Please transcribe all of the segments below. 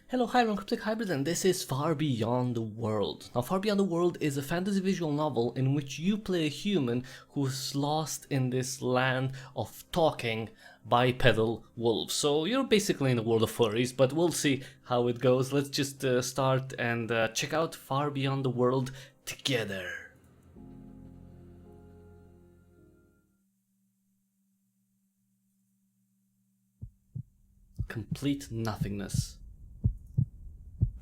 Hello, hi, I'm Cryptic Hybrid and this is Far Beyond the World. Now, Far Beyond the World is a fantasy visual novel in which you play a human who's lost in this land of talking bipedal wolves. So you're basically in the world of furries, but we'll see how it goes. Let's just start and check out Far Beyond the World together. Complete nothingness.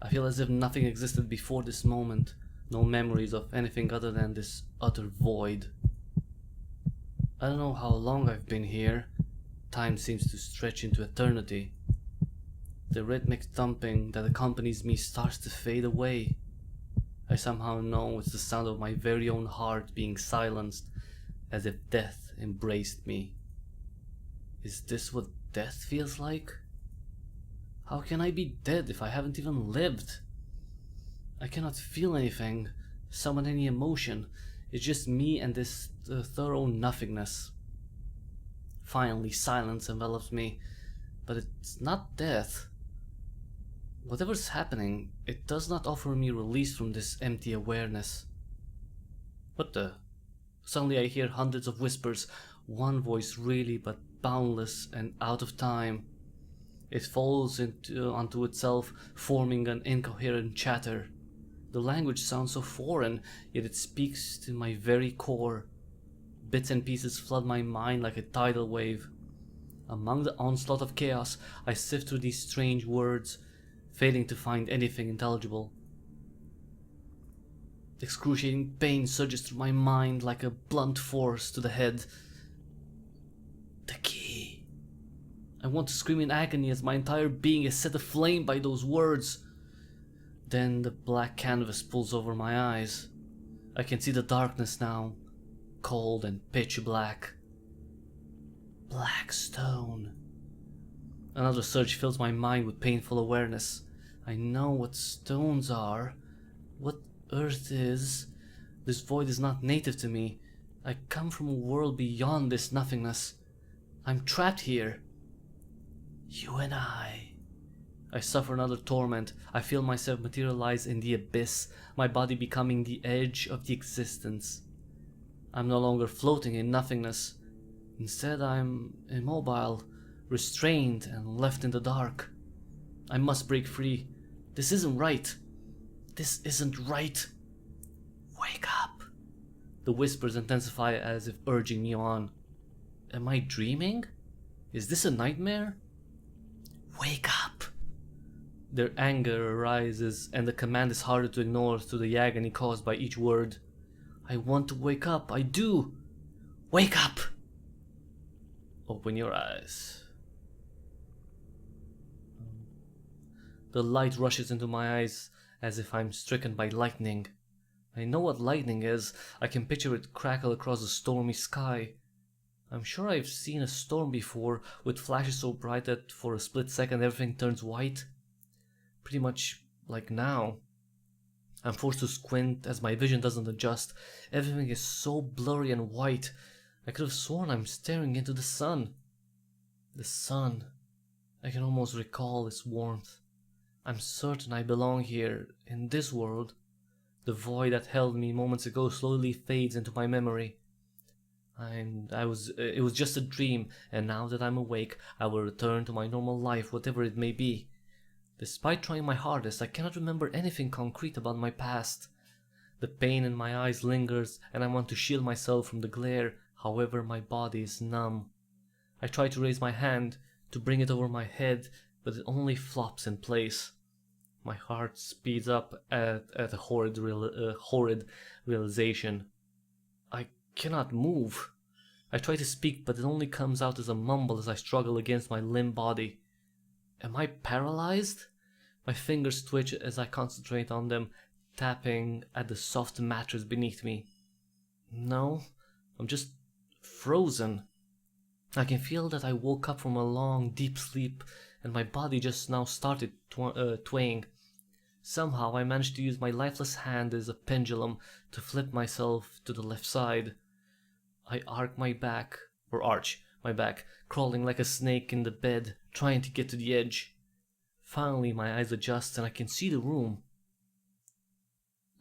I feel as if nothing existed before this moment, no memories of anything other than this utter void. I don't know how long I've been here. Time seems to stretch into eternity. The rhythmic thumping that accompanies me starts to fade away. I somehow know it's the sound of my very own heart being silenced, as if death embraced me. Is this what death feels like? How can I be dead if I haven't even lived? I cannot feel anything, summon any emotion. It's just me and this thorough nothingness. Finally, silence envelops me, but it's not death. Whatever's happening, it does not offer me release from this empty awareness. What the? Suddenly I hear hundreds of whispers, one voice really but boundless and out of time. It falls onto itself, forming an incoherent chatter. The language sounds so foreign, yet it speaks to my very core. Bits and pieces flood my mind like a tidal wave. Among the onslaught of chaos, I sift through these strange words, failing to find anything intelligible. Excruciating pain surges through my mind like a blunt force to the head. The key. I want to scream in agony as my entire being is set aflame by those words. Then the black canvas pulls over my eyes. I can see the darkness now, cold and pitch black. Black stone. Another surge fills my mind with painful awareness. I know what stones are, what earth is. This void is not native to me. I come from a world beyond this nothingness. I'm trapped here. You and I suffer another torment. I feel myself materialize in the abyss, my body becoming the edge of the existence. I'm no longer floating in nothingness. Instead, I'm immobile, restrained, and left in the dark. I must break free. This isn't right. This isn't right. Wake up. The whispers intensify as if urging me on. Am I dreaming? Is this a nightmare? Wake up! Their anger arises, and the command is harder to ignore through the agony caused by each word. I want to wake up, I do! Wake up! Open your eyes. The light rushes into my eyes as if I'm stricken by lightning. I know what lightning is. I can picture it crackle across the stormy sky. I'm sure I've seen a storm before, with flashes so bright that for a split second everything turns white. Pretty much like now. I'm forced to squint as my vision doesn't adjust. Everything is so blurry and white. I could have sworn I'm staring into the sun. The sun. I can almost recall its warmth. I'm certain I belong here, in this world. The void that held me moments ago slowly fades into my memory. It was just a dream, and now that I'm awake, I will return to my normal life, whatever it may be. Despite trying my hardest, I cannot remember anything concrete about my past. The pain in my eyes lingers, and I want to shield myself from the glare, however my body is numb. I try to raise my hand, to bring it over my head, but it only flops in place. My heart speeds up at a horrid realization. I cannot move. I try to speak, but it only comes out as a mumble as I struggle against my limp body. Am I paralyzed? My fingers twitch as I concentrate on them, tapping at the soft mattress beneath me. No, I'm just frozen. I can feel that I woke up from a long, deep sleep, and my body just now started twaying. Somehow I managed to use my lifeless hand as a pendulum to flip myself to the left side. I arch my back, crawling like a snake in the bed, trying to get to the edge. Finally, my eyes adjust and I can see the room.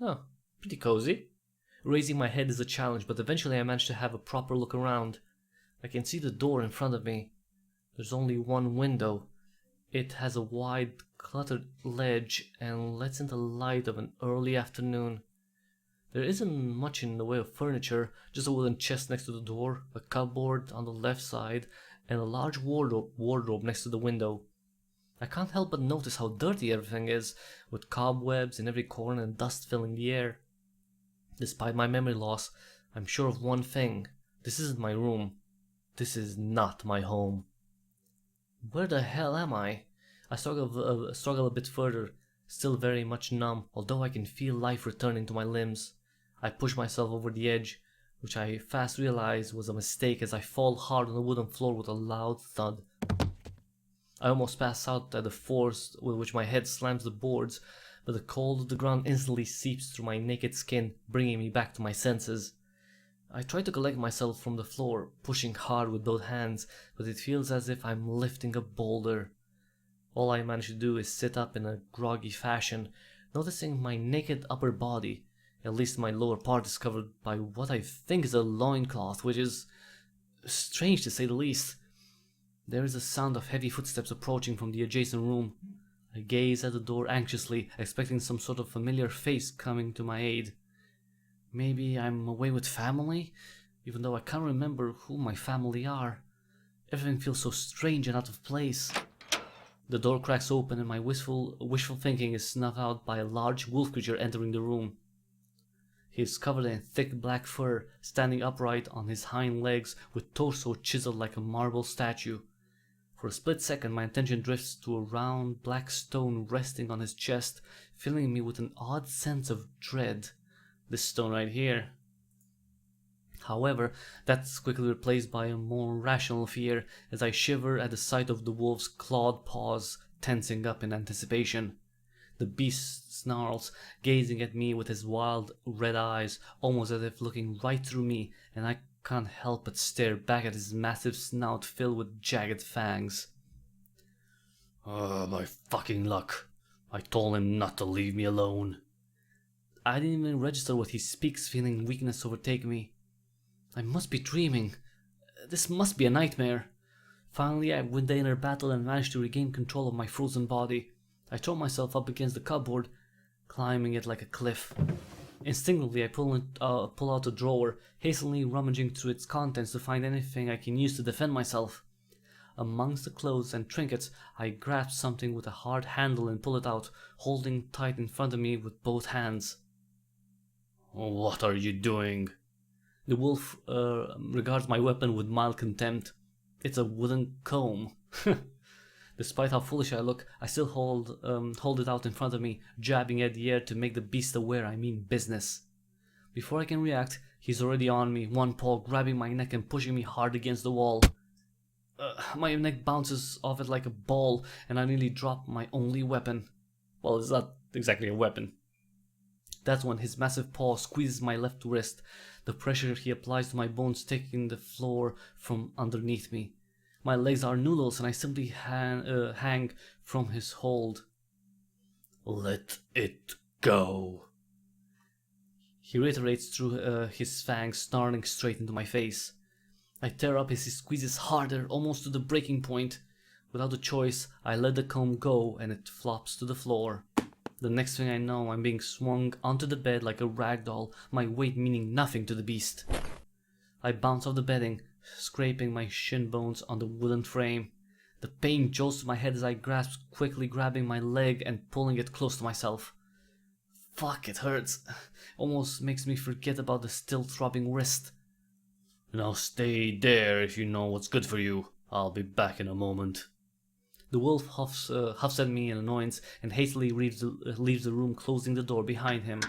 Oh, pretty cozy. Raising my head is a challenge, but eventually I manage to have a proper look around. I can see the door in front of me. There's only one window. It has a wide, cluttered ledge and lets in the light of an early afternoon. There isn't much in the way of furniture, just a wooden chest next to the door, a cupboard on the left side, and a large wardrobe next to the window. I can't help but notice how dirty everything is, with cobwebs in every corner and dust filling the air. Despite my memory loss, I'm sure of one thing. This isn't my room. This is not my home. Where the hell am I? I struggle a bit further, still very much numb, although I can feel life returning to my limbs. I push myself over the edge, which I fast realize was a mistake as I fall hard on the wooden floor with a loud thud. I almost pass out at the force with which my head slams the boards, but the cold of the ground instantly seeps through my naked skin, bringing me back to my senses. I try to collect myself from the floor, pushing hard with both hands, but it feels as if I'm lifting a boulder. All I manage to do is sit up in a groggy fashion, noticing my naked upper body. At least my lower part is covered by what I think is a loincloth, which is strange to say the least. There is a sound of heavy footsteps approaching from the adjacent room. I gaze at the door anxiously, expecting some sort of familiar face coming to my aid. Maybe I'm away with family, even though I can't remember who my family are. Everything feels so strange and out of place. The door cracks open and my wishful thinking is snuffed out by a large wolf creature entering the room. He is covered in thick black fur, standing upright on his hind legs with torso chiseled like a marble statue. For a split second my attention drifts to a round black stone resting on his chest, filling me with an odd sense of dread. This stone right here. However, that's quickly replaced by a more rational fear as I shiver at the sight of the wolf's clawed paws tensing up in anticipation. The beast snarls, gazing at me with his wild red eyes, almost as if looking right through me, and I can't help but stare back at his massive snout filled with jagged fangs. My fucking luck. I told him not to leave me alone. I didn't even register what he speaks, feeling weakness overtake me. I must be dreaming. This must be a nightmare. Finally, I win the inner battle and manage to regain control of my frozen body. I throw myself up against the cupboard, climbing it like a cliff. Instinctively, I pull out a drawer, hastily rummaging through its contents to find anything I can use to defend myself. Amongst the clothes and trinkets, I grasp something with a hard handle and pull it out, holding tight in front of me with both hands. What are you doing? The wolf regards my weapon with mild contempt. It's a wooden comb. Despite how foolish I look, I still hold it out in front of me, jabbing at the air to make the beast aware I mean business. Before I can react, he's already on me, one paw grabbing my neck and pushing me hard against the wall. My neck bounces off it like a ball, and I nearly drop my only weapon. Well, it's not exactly a weapon. That's when his massive paw squeezes my left wrist, the pressure he applies to my bones taking the floor from underneath me. My legs are noodles and I simply hang from his hold. Let it go. He reiterates through his fangs, snarling straight into my face. I tear up as he squeezes harder, almost to the breaking point. Without a choice, I let the comb go and it flops to the floor. The next thing I know, I'm being swung onto the bed like a rag doll, my weight meaning nothing to the beast. I bounce off the bedding, scraping my shin bones on the wooden frame. The pain jolts to my head as I grasp, quickly grabbing my leg and pulling it close to myself. Fuck, it hurts. Almost makes me forget about the still throbbing wrist. Now stay there if you know what's good for you. I'll be back in a moment. The wolf huffs at me in annoyance and hastily leaves the room, closing the door behind him.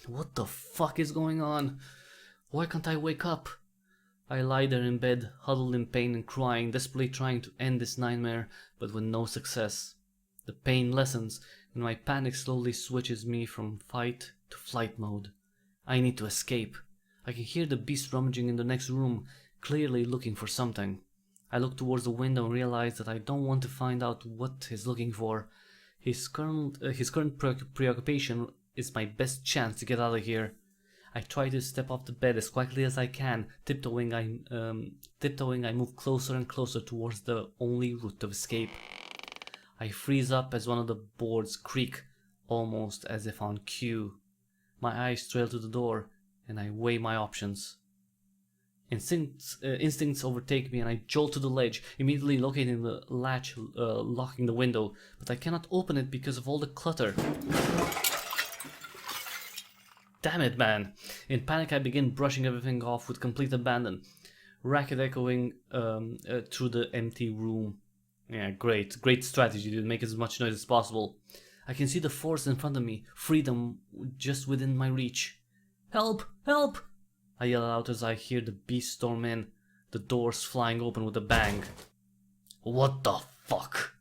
What the fuck is going on? Why can't I wake up? I lie there in bed, huddled in pain and crying, desperately trying to end this nightmare, but with no success. The pain lessens, and my panic slowly switches me from fight to flight mode. I need to escape. I can hear the beast rummaging in the next room, clearly looking for something. I look towards the window and realize that I don't want to find out what he's looking for. His current preoccupation is my best chance to get out of here. I try to step off the bed as quickly as I can, tiptoeing. I move closer and closer towards the only route of escape. I freeze up as one of the boards creak, almost as if on cue. My eyes trail to the door, and I weigh my options. Instincts overtake me, and I jolt to the ledge, immediately locating the latch locking the window, but I cannot open it because of all the clutter. Damn it, man! In panic, I begin brushing everything off with complete abandon, racket echoing through the empty room. Yeah, great strategy to make as much noise as possible. I can see the forest in front of me, freedom just within my reach. Help! Help! I yell out as I hear the beast storm in, the doors flying open with a bang. What the fuck?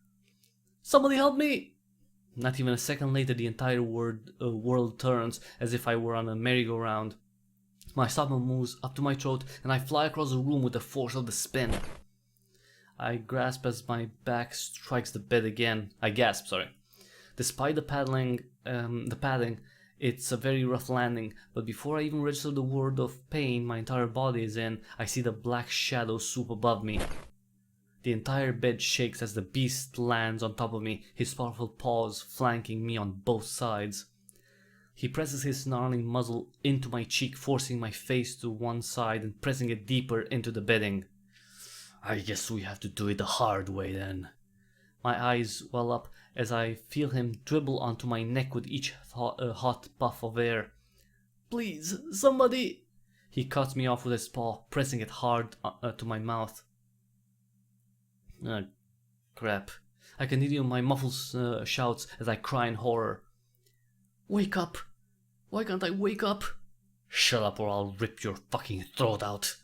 Somebody help me! Not even a second later, the entire world turns as if I were on a merry-go-round. My stomach moves up to my throat, and I fly across the room with the force of the spin. I gasp as my back strikes the bed again. Despite the padding, it's a very rough landing, but before I even register the word of pain my entire body is in, I see the black shadow swoop above me. The entire bed shakes as the beast lands on top of me, his powerful paws flanking me on both sides. He presses his snarling muzzle into my cheek, forcing my face to one side and pressing it deeper into the bedding. I guess we have to do it the hard way then. My eyes well up as I feel him dribble onto my neck with each hot puff of air. Please, somebody! He cuts me off with his paw, pressing it hard to my mouth. Crap. I continue my muffled shouts as I cry in horror. Wake up! Why can't I wake up? Shut up or I'll rip your fucking throat out.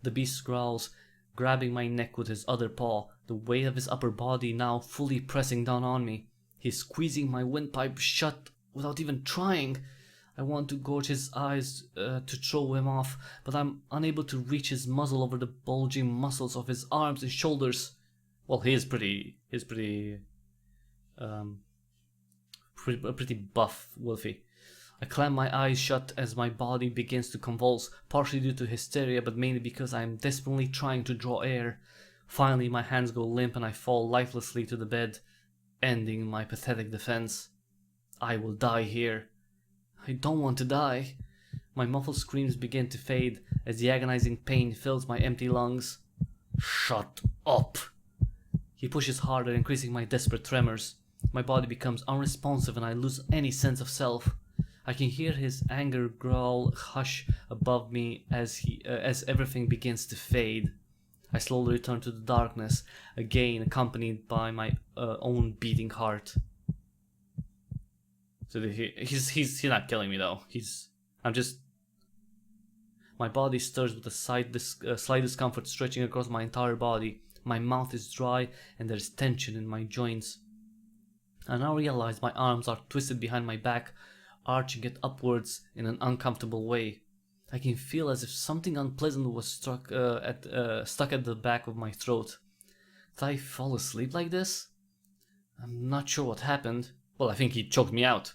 The beast growls, grabbing my neck with his other paw, the weight of his upper body now fully pressing down on me. He's squeezing my windpipe shut without even trying. I want to gorge his eyes to throw him off, but I'm unable to reach his muzzle over the bulging muscles of his arms and shoulders. Well, he's pretty buff, Wolfie. I clam my eyes shut as my body begins to convulse, partially due to hysteria, but mainly because I'm desperately trying to draw air. Finally, my hands go limp and I fall lifelessly to the bed, ending my pathetic defense. I will die here. I don't want to die. My muffled screams begin to fade as the agonizing pain fills my empty lungs. Shut up! He pushes harder, increasing my desperate tremors. My body becomes unresponsive and I lose any sense of self. I can hear his anger growl hush above me as everything begins to fade. I slowly return to the darkness, again accompanied by my own beating heart. So he's not killing me though. My body stirs with a slight discomfort stretching across my entire body. My mouth is dry and there's tension in my joints. I now realize my arms are twisted behind my back, arching it upwards in an uncomfortable way. I can feel as if something unpleasant was stuck at the back of my throat. Did I fall asleep like this? I'm not sure what happened. Well, I think he choked me out.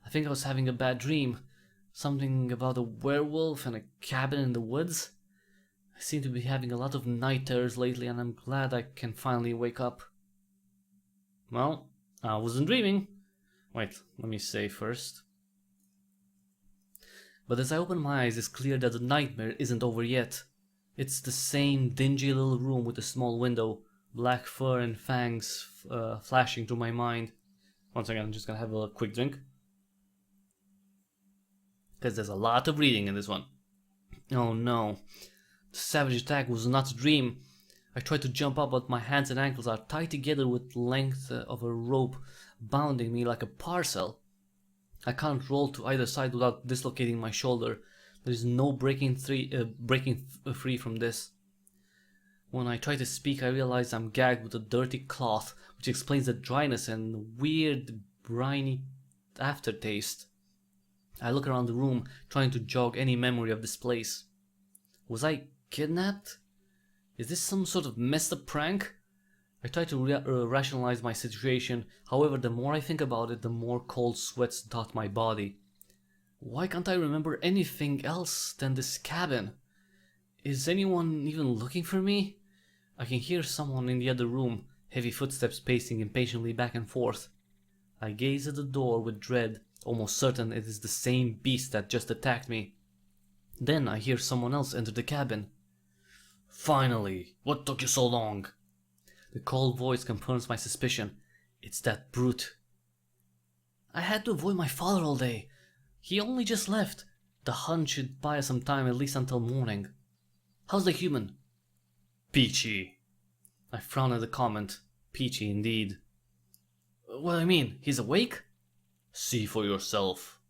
I think I was having a bad dream. Something about a werewolf and a cabin in the woods. I seem to be having a lot of night terrors lately and I'm glad I can finally wake up. Well, I wasn't dreaming. Wait, let me say first. But as I open my eyes, it's clear that the nightmare isn't over yet. It's the same dingy little room with a small window, black fur and fangs flashing through my mind. One second, I'm just gonna have a quick drink. Because there's a lot of reading in this one. Oh no. The savage attack was not a dream. I try to jump up, but my hands and ankles are tied together with the length of a rope bounding me like a parcel. I can't roll to either side without dislocating my shoulder. There is no breaking free from this. When I try to speak, I realize I'm gagged with a dirty cloth, which explains the dryness and weird, briny aftertaste. I look around the room, trying to jog any memory of this place. Was I kidnapped? Is this some sort of messed up prank? I try to rationalize my situation, however the more I think about it, the more cold sweats dot my body. Why can't I remember anything else than this cabin? Is anyone even looking for me? I can hear someone in the other room, heavy footsteps pacing impatiently back and forth. I gaze at the door with dread, almost certain it is the same beast that just attacked me. Then I hear someone else enter the cabin. Finally, what took you so long? The cold voice confirms my suspicion. It's that brute. I had to avoid my father all day. He only just left. The hunt should buy us some time, at least until morning. How's the human? Peachy. I frown at the comment. Peachy indeed. What do I mean? He's awake? See for yourself.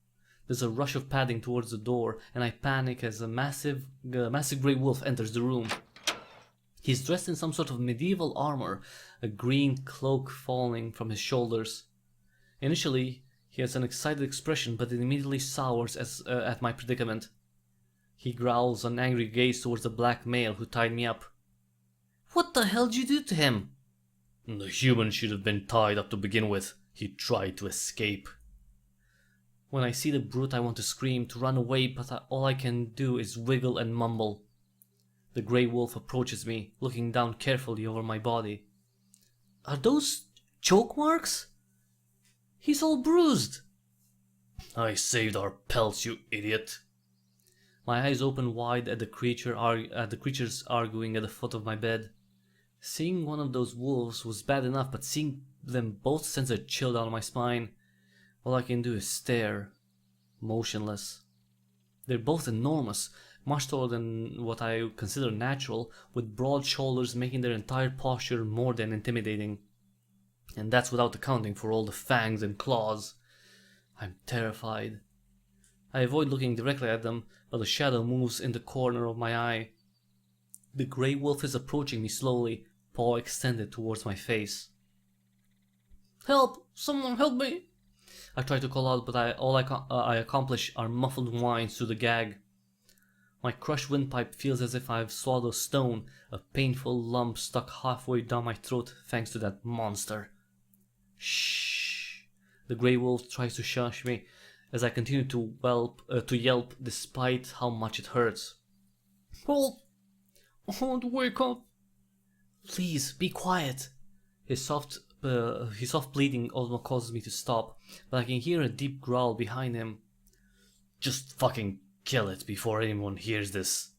There's a rush of padding towards the door, and I panic as a massive grey wolf enters the room. He's dressed in some sort of medieval armor, a green cloak falling from his shoulders. Initially, he has an excited expression, but it immediately sours at my predicament. He growls an angry gaze towards the black male who tied me up. What the hell did you do to him? The human should have been tied up to begin with. He tried to escape. When I see the brute, I want to scream, to run away, but all I can do is wiggle and mumble. The grey wolf approaches me, looking down carefully over my body. Are those choke marks? He's all bruised. I saved our pelts, you idiot. My eyes open wide at the creatures arguing at the foot of my bed. Seeing one of those wolves was bad enough, but seeing them both sends a chill down my spine. All I can do is stare, motionless. They're both enormous, much taller than what I consider natural, with broad shoulders making their entire posture more than intimidating. And that's without accounting for all the fangs and claws. I'm terrified. I avoid looking directly at them, but a shadow moves in the corner of my eye. The grey wolf is approaching me slowly, paw extended towards my face. Help! Someone help me! I try to call out, but all I accomplish are muffled whines through the gag. My crushed windpipe feels as if I've swallowed a stone, a painful lump stuck halfway down my throat thanks to that monster. Shh! The grey wolf tries to shush me as I continue to yelp despite how much it hurts. Help! I want to wake up. Please, be quiet. His soft bleating almost causes me to stop, but I can hear a deep growl behind him. Just fucking kill it before anyone hears this.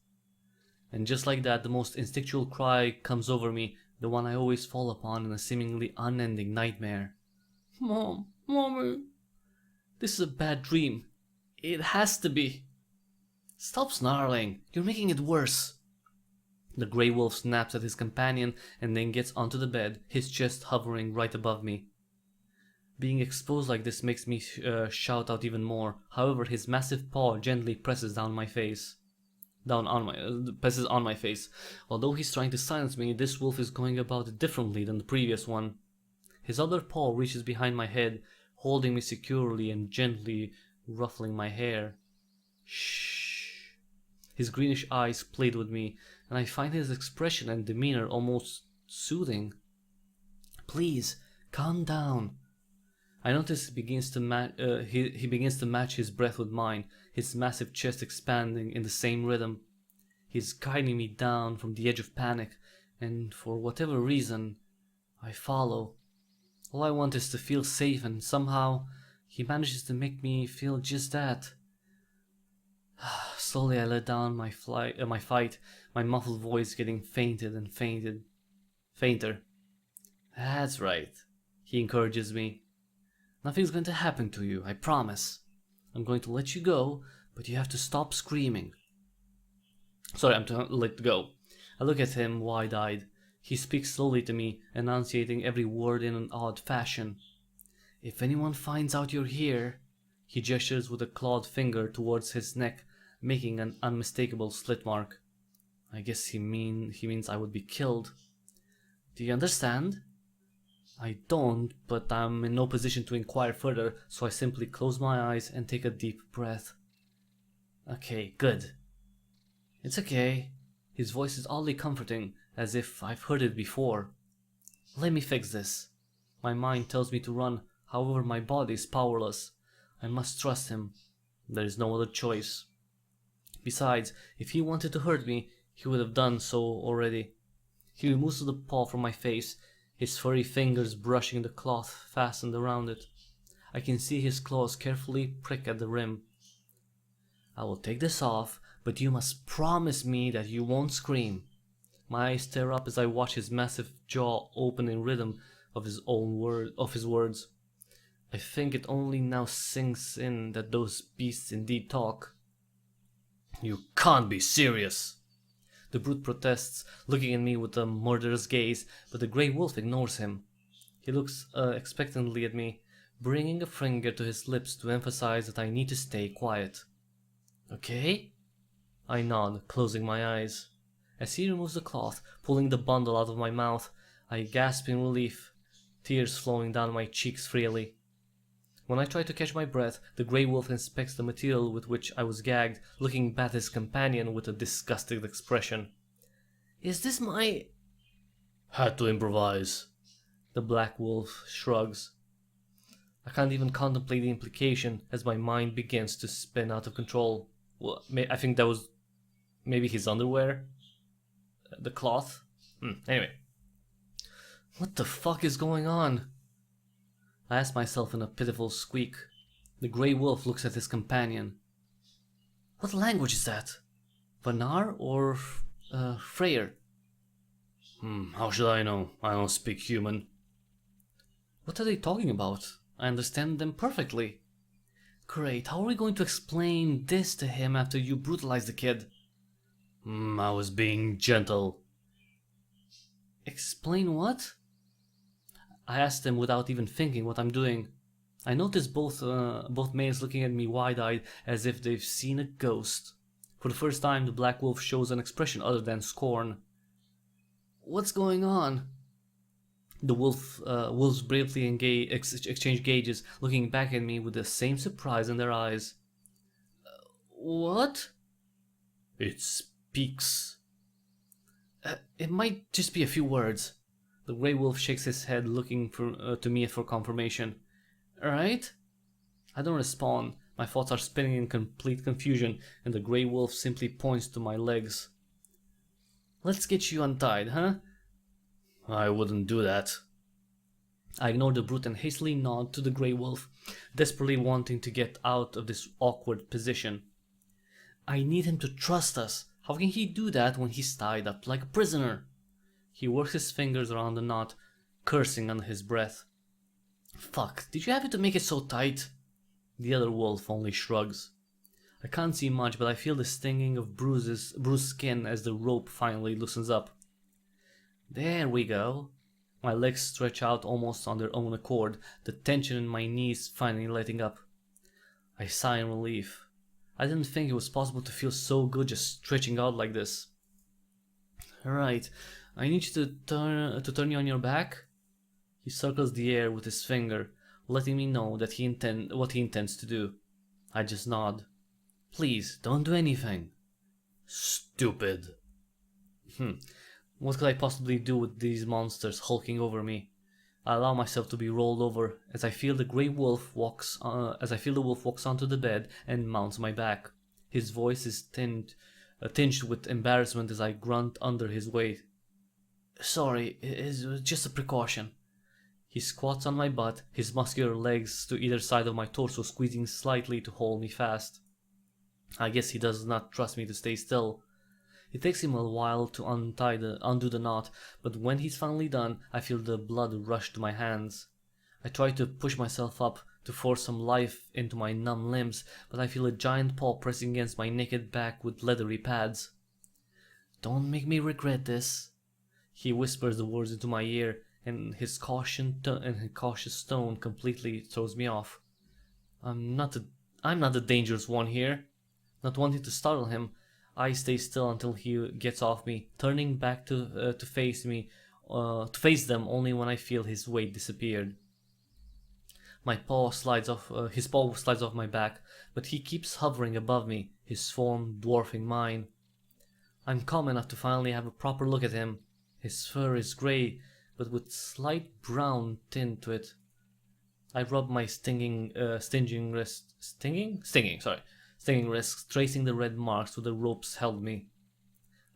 And just like that, the most instinctual cry comes over me, the one I always fall upon in a seemingly unending nightmare. Mom, Mommy. This is a bad dream. It has to be. Stop snarling. You're making it worse. The grey wolf snaps at his companion and then gets onto the bed, his chest hovering right above me. Being exposed like this makes me shout out even more. However, his massive paw gently presses on my face. Although he's trying to silence me, this wolf is going about it differently than the previous one. His other paw reaches behind my head, holding me securely and gently ruffling my hair. Shh. His greenish eyes plead with me, and I find his expression and demeanor almost soothing. Please, calm down. I notice he begins to match his breath with mine, his massive chest expanding in the same rhythm. He's guiding me down from the edge of panic, and for whatever reason, I follow. All I want is to feel safe, and somehow he manages to make me feel just that. Slowly I let down my fight, my muffled voice getting fainter. That's right, he encourages me. Nothing's going to happen to you, I promise. I'm going to let you go, but you have to stop screaming. Sorry, I'm to let go. I look at him wide-eyed. He speaks slowly to me, enunciating every word in an odd fashion. If anyone finds out you're here... He gestures with a clawed finger towards his neck, making an unmistakable slit mark. I guess he means I would be killed. Do you understand? I don't, but I'm in no position to inquire further, so I simply close my eyes and take a deep breath. Okay, good. It's okay. His voice is oddly comforting, as if I've heard it before. Let me fix this. My mind tells me to run, however my body is powerless. I must trust him. There is no other choice. Besides, if he wanted to hurt me, he would have done so already. He removes the paw from my face, his furry fingers brushing the cloth fastened around it. I can see his claws carefully prick at the rim. I will take this off, but you must promise me that you won't scream. My eyes tear up as I watch his massive jaw open in rhythm of his words. I think it only now sinks in that those beasts indeed talk. You can't be serious! The brute protests, looking at me with a murderous gaze, but the grey wolf ignores him. He looks expectantly at me, bringing a finger to his lips to emphasize that I need to stay quiet. Okay? I nod, closing my eyes. As he removes the cloth, pulling the bundle out of my mouth, I gasp in relief, tears flowing down my cheeks freely. When I try to catch my breath, the grey wolf inspects the material with which I was gagged, looking at his companion with a disgusted expression. Is this my... Had to improvise. The black wolf shrugs. I can't even contemplate the implication as my mind begins to spin out of control. Well, I think that was maybe his underwear? The cloth? Anyway. What the fuck is going on? I ask myself in a pitiful squeak. The grey wolf looks at his companion. What language is that? Vanar or Freyr? How should I know? I don't speak human. What are they talking about? I understand them perfectly. Great, how are we going to explain this to him after you brutalized the kid? I was being gentle. Explain what? I asked him without even thinking what I'm doing. I notice both males looking at me wide-eyed as if they've seen a ghost. For the first time, the black wolf shows an expression other than scorn. What's going on? The wolves bravely exchange gazes, looking back at me with the same surprise in their eyes. What? It speaks. It might just be a few words. The grey wolf shakes his head, looking to me for confirmation. Alright? I don't respond. My thoughts are spinning in complete confusion, and the grey wolf simply points to my legs. Let's get you untied, huh? I wouldn't do that. I ignore the brute and hastily nod to the grey wolf, desperately wanting to get out of this awkward position. I need him to trust us. How can he do that when he's tied up like a prisoner? He works his fingers around the knot, cursing under his breath. Fuck, did you have to make it so tight? The other wolf only shrugs. I can't see much, but I feel the stinging of bruised skin as the rope finally loosens up. There we go. My legs stretch out almost on their own accord, the tension in my knees finally letting up. I sigh in relief. I didn't think it was possible to feel so good just stretching out like this. Alright, I need you to turn you on your back. He circles the air with his finger, letting me know that what he intends to do. I just nod. Please, don't do anything. Stupid. What could I possibly do with these monsters hulking over me? I allow myself to be rolled over as I feel the wolf walks onto the bed and mounts my back. His voice is tinged with embarrassment as I grunt under his weight. Sorry, it was just a precaution. He squats on my butt, his muscular legs to either side of my torso squeezing slightly to hold me fast. I guess he does not trust me to stay still. It takes him a while to undo the knot, but when he's finally done, I feel the blood rush to my hands. I try to push myself up to force some life into my numb limbs, but I feel a giant paw pressing against my naked back with leathery pads. Don't make me regret this. He whispers the words into my ear, and his cautious tone completely throws me off. I'm not the dangerous one here. Not wanting to startle him, I stay still until he gets off me, turning back to face them only when I feel his weight disappeared. His paw slides off my back, but he keeps hovering above me, his form dwarfing mine. I'm calm enough to finally have a proper look at him. His fur is grey, but with slight brown tint to it. I rub my stinging wrists, tracing the red marks where the ropes held me.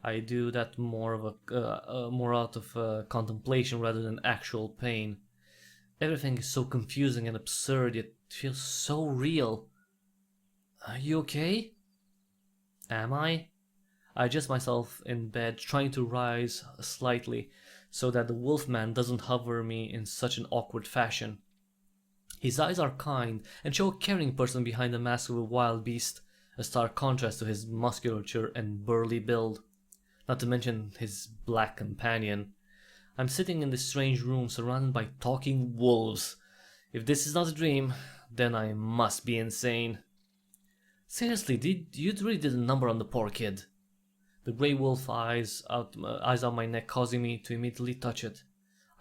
I do that more out of contemplation rather than actual pain. Everything is so confusing and absurd, yet feels so real. Are you okay? Am I? I adjust myself in bed, trying to rise slightly so that the Wolfman doesn't hover me in such an awkward fashion. His eyes are kind and show a caring person behind the mask of a wild beast, a stark contrast to his musculature and burly build, not to mention his black companion. I'm sitting in this strange room surrounded by talking wolves. If this is not a dream, then I must be insane. Seriously, you really did a number on the poor kid. The grey wolf eyes out my neck, causing me to immediately touch it.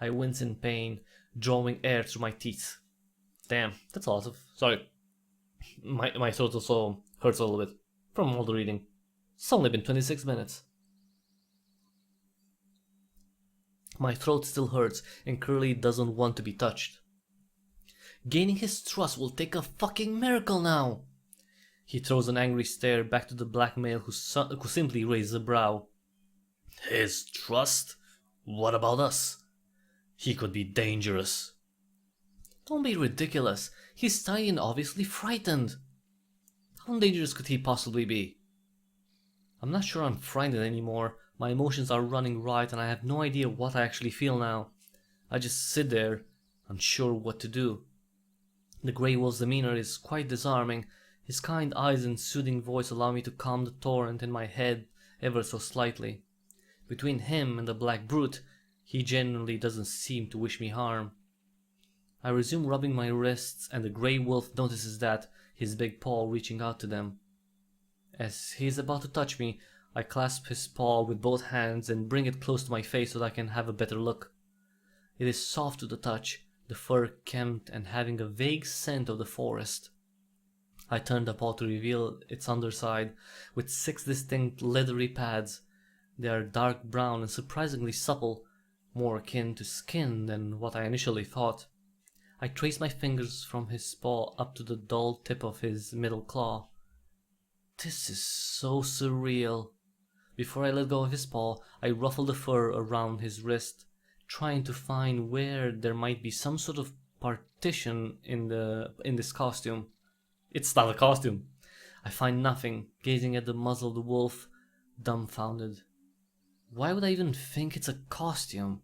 I wince in pain, drawing air through my teeth. Damn, that's a lot of... Sorry. My throat also hurts a little bit from all the reading. It's only been 26 minutes. My throat still hurts and Curly doesn't want to be touched. Gaining his trust will take a fucking miracle now. He throws an angry stare back to the black male who simply raises a brow. His trust? What about us? He could be dangerous. Don't be ridiculous. He's tiny and obviously frightened. How dangerous could he possibly be? I'm not sure I'm frightened anymore. My emotions are running riot and I have no idea what I actually feel now. I just sit there, unsure what to do. The grey wolf's demeanor is quite disarming. His kind eyes and soothing voice allow me to calm the torrent in my head ever so slightly. Between him and the black brute, he genuinely doesn't seem to wish me harm. I resume rubbing my wrists and the grey wolf notices that, his big paw reaching out to them. As he is about to touch me, I clasp his paw with both hands and bring it close to my face so that I can have a better look. It is soft to the touch, the fur kempt and having a vague scent of the forest. I turn the paw to reveal its underside, with 6 distinct leathery pads. They are dark brown and surprisingly supple, more akin to skin than what I initially thought. I trace my fingers from his paw up to the dull tip of his middle claw. This is so surreal. Before I let go of his paw, I ruffle the fur around his wrist, trying to find where there might be some sort of partition in this costume. It's not a costume. I find nothing, gazing at the muzzle of the wolf, dumbfounded. Why would I even think it's a costume?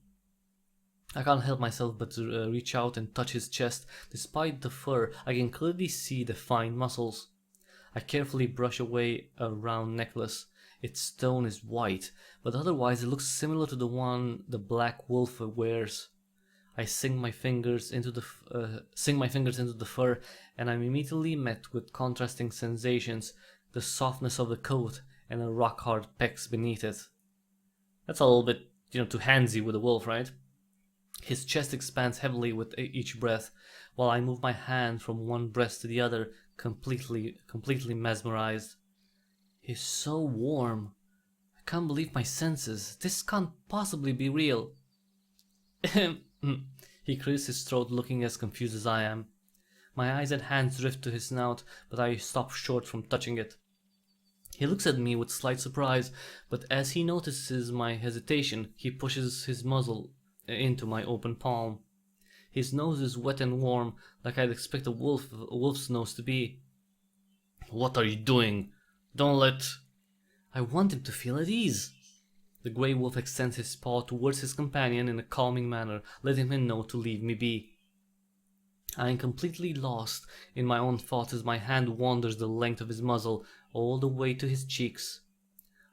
I can't help myself but to reach out and touch his chest. Despite the fur, I can clearly see the fine muscles. I carefully brush away a round necklace. Its stone is white, but otherwise it looks similar to the one the black wolf wears. I sink my fingers into the fur, and I'm immediately met with contrasting sensations: the softness of the coat and a rock-hard pecs beneath it. That's a little bit, too handsy with a wolf, right? His chest expands heavily with each breath, while I move my hand from one breast to the other, completely mesmerized. He's so warm. I can't believe my senses. This can't possibly be real. He clears his throat, looking as confused as I am. My eyes and hands drift to his snout, but I stop short from touching it. He looks at me with slight surprise, but as he notices my hesitation, he pushes his muzzle into my open palm. His nose is wet and warm, like I'd expect a wolf's nose to be. What are you doing? Don't let... I want him to feel at ease. The grey wolf extends his paw towards his companion in a calming manner, letting him know to leave me be. I am completely lost in my own thoughts as my hand wanders the length of his muzzle, all the way to his cheeks.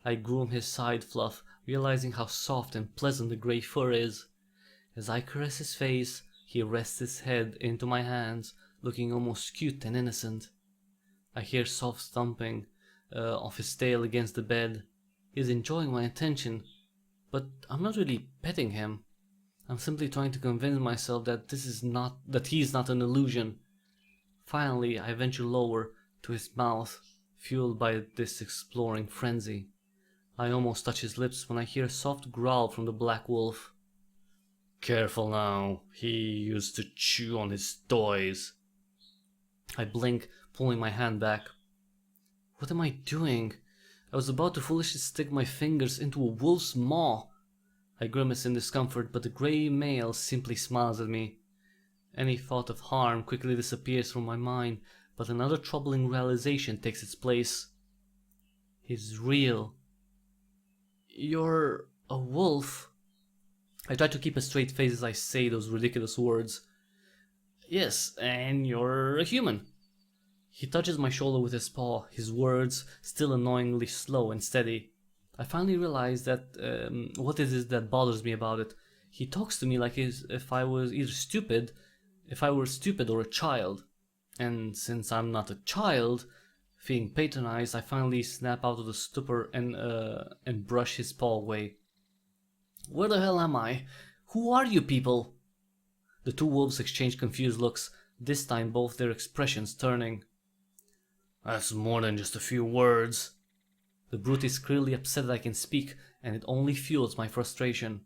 I groom his side fluff, realizing how soft and pleasant the grey fur is. As I caress his face, he rests his head into my hands, looking almost cute and innocent. I hear soft stomping of his tail against the bed. He is enjoying my attention, but I'm not really petting him. I'm simply trying to convince myself that he is not an illusion. Finally, I venture lower to his mouth, fueled by this exploring frenzy. I almost touch his lips when I hear a soft growl from the black wolf. Careful now, he used to chew on his toys. I blink, pulling my hand back. What am I doing? I was about to foolishly stick my fingers into a wolf's maw. I grimace in discomfort, but the grey male simply smiles at me. Any thought of harm quickly disappears from my mind, but another troubling realization takes its place. He's real. You're a wolf. I try to keep a straight face as I say those ridiculous words. Yes, and you're a human. He touches my shoulder with his paw, his words still annoyingly slow and steady. I finally realize that what it is that bothers me about it. He talks to me like if I was either stupid, if I were stupid or a child. And since I'm not a child, feeling patronized, I finally snap out of the stupor and brush his paw away. Where the hell am I? Who are you people? The two wolves exchange confused looks, this time both their expressions turning. That's more than just a few words. The brute is clearly upset that I can speak, and it only fuels my frustration.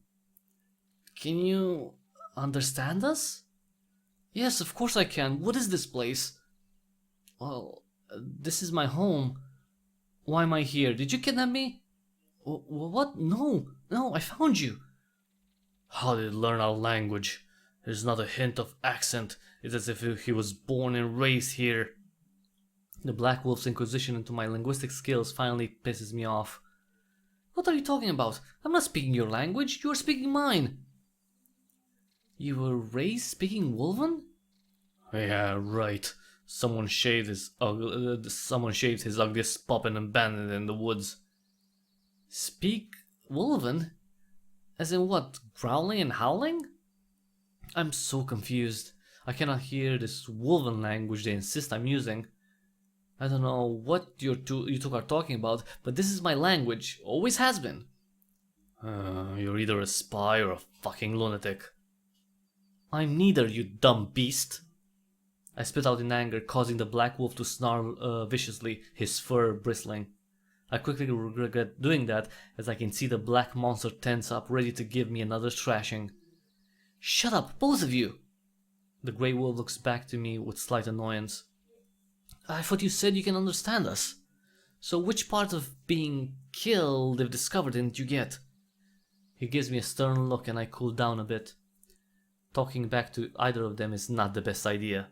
Can you understand us? Yes, of course I can. What is this place? Well, this is my home. Why am I here? Did you kidnap me? What? No, I found you. How did you learn our language? There's not a hint of accent. It's as if he was born and raised here. The black wolf's inquisition into my linguistic skills finally pisses me off. What are you talking about? I'm not speaking your language, you are speaking mine. You were raised speaking Wolven? Yeah, right. Someone shaved his ugliest pup and abandoned it in the woods. Speak Wolven? As in what, growling and howling? I'm so confused. I cannot hear this Wolven language they insist I'm using. I don't know what you two are talking about, but this is my language. Always has been. You're either a spy or a fucking lunatic. I'm neither, you dumb beast. I spit out in anger, causing the black wolf to snarl viciously, his fur bristling. I quickly regret doing that, as I can see the black monster tense up, ready to give me another thrashing. Shut up, both of you! The grey wolf looks back to me with slight annoyance. I thought you said you can understand us. So which part of being killed if discovered didn't you get? He gives me a stern look and I cool down a bit. Talking back to either of them is not the best idea.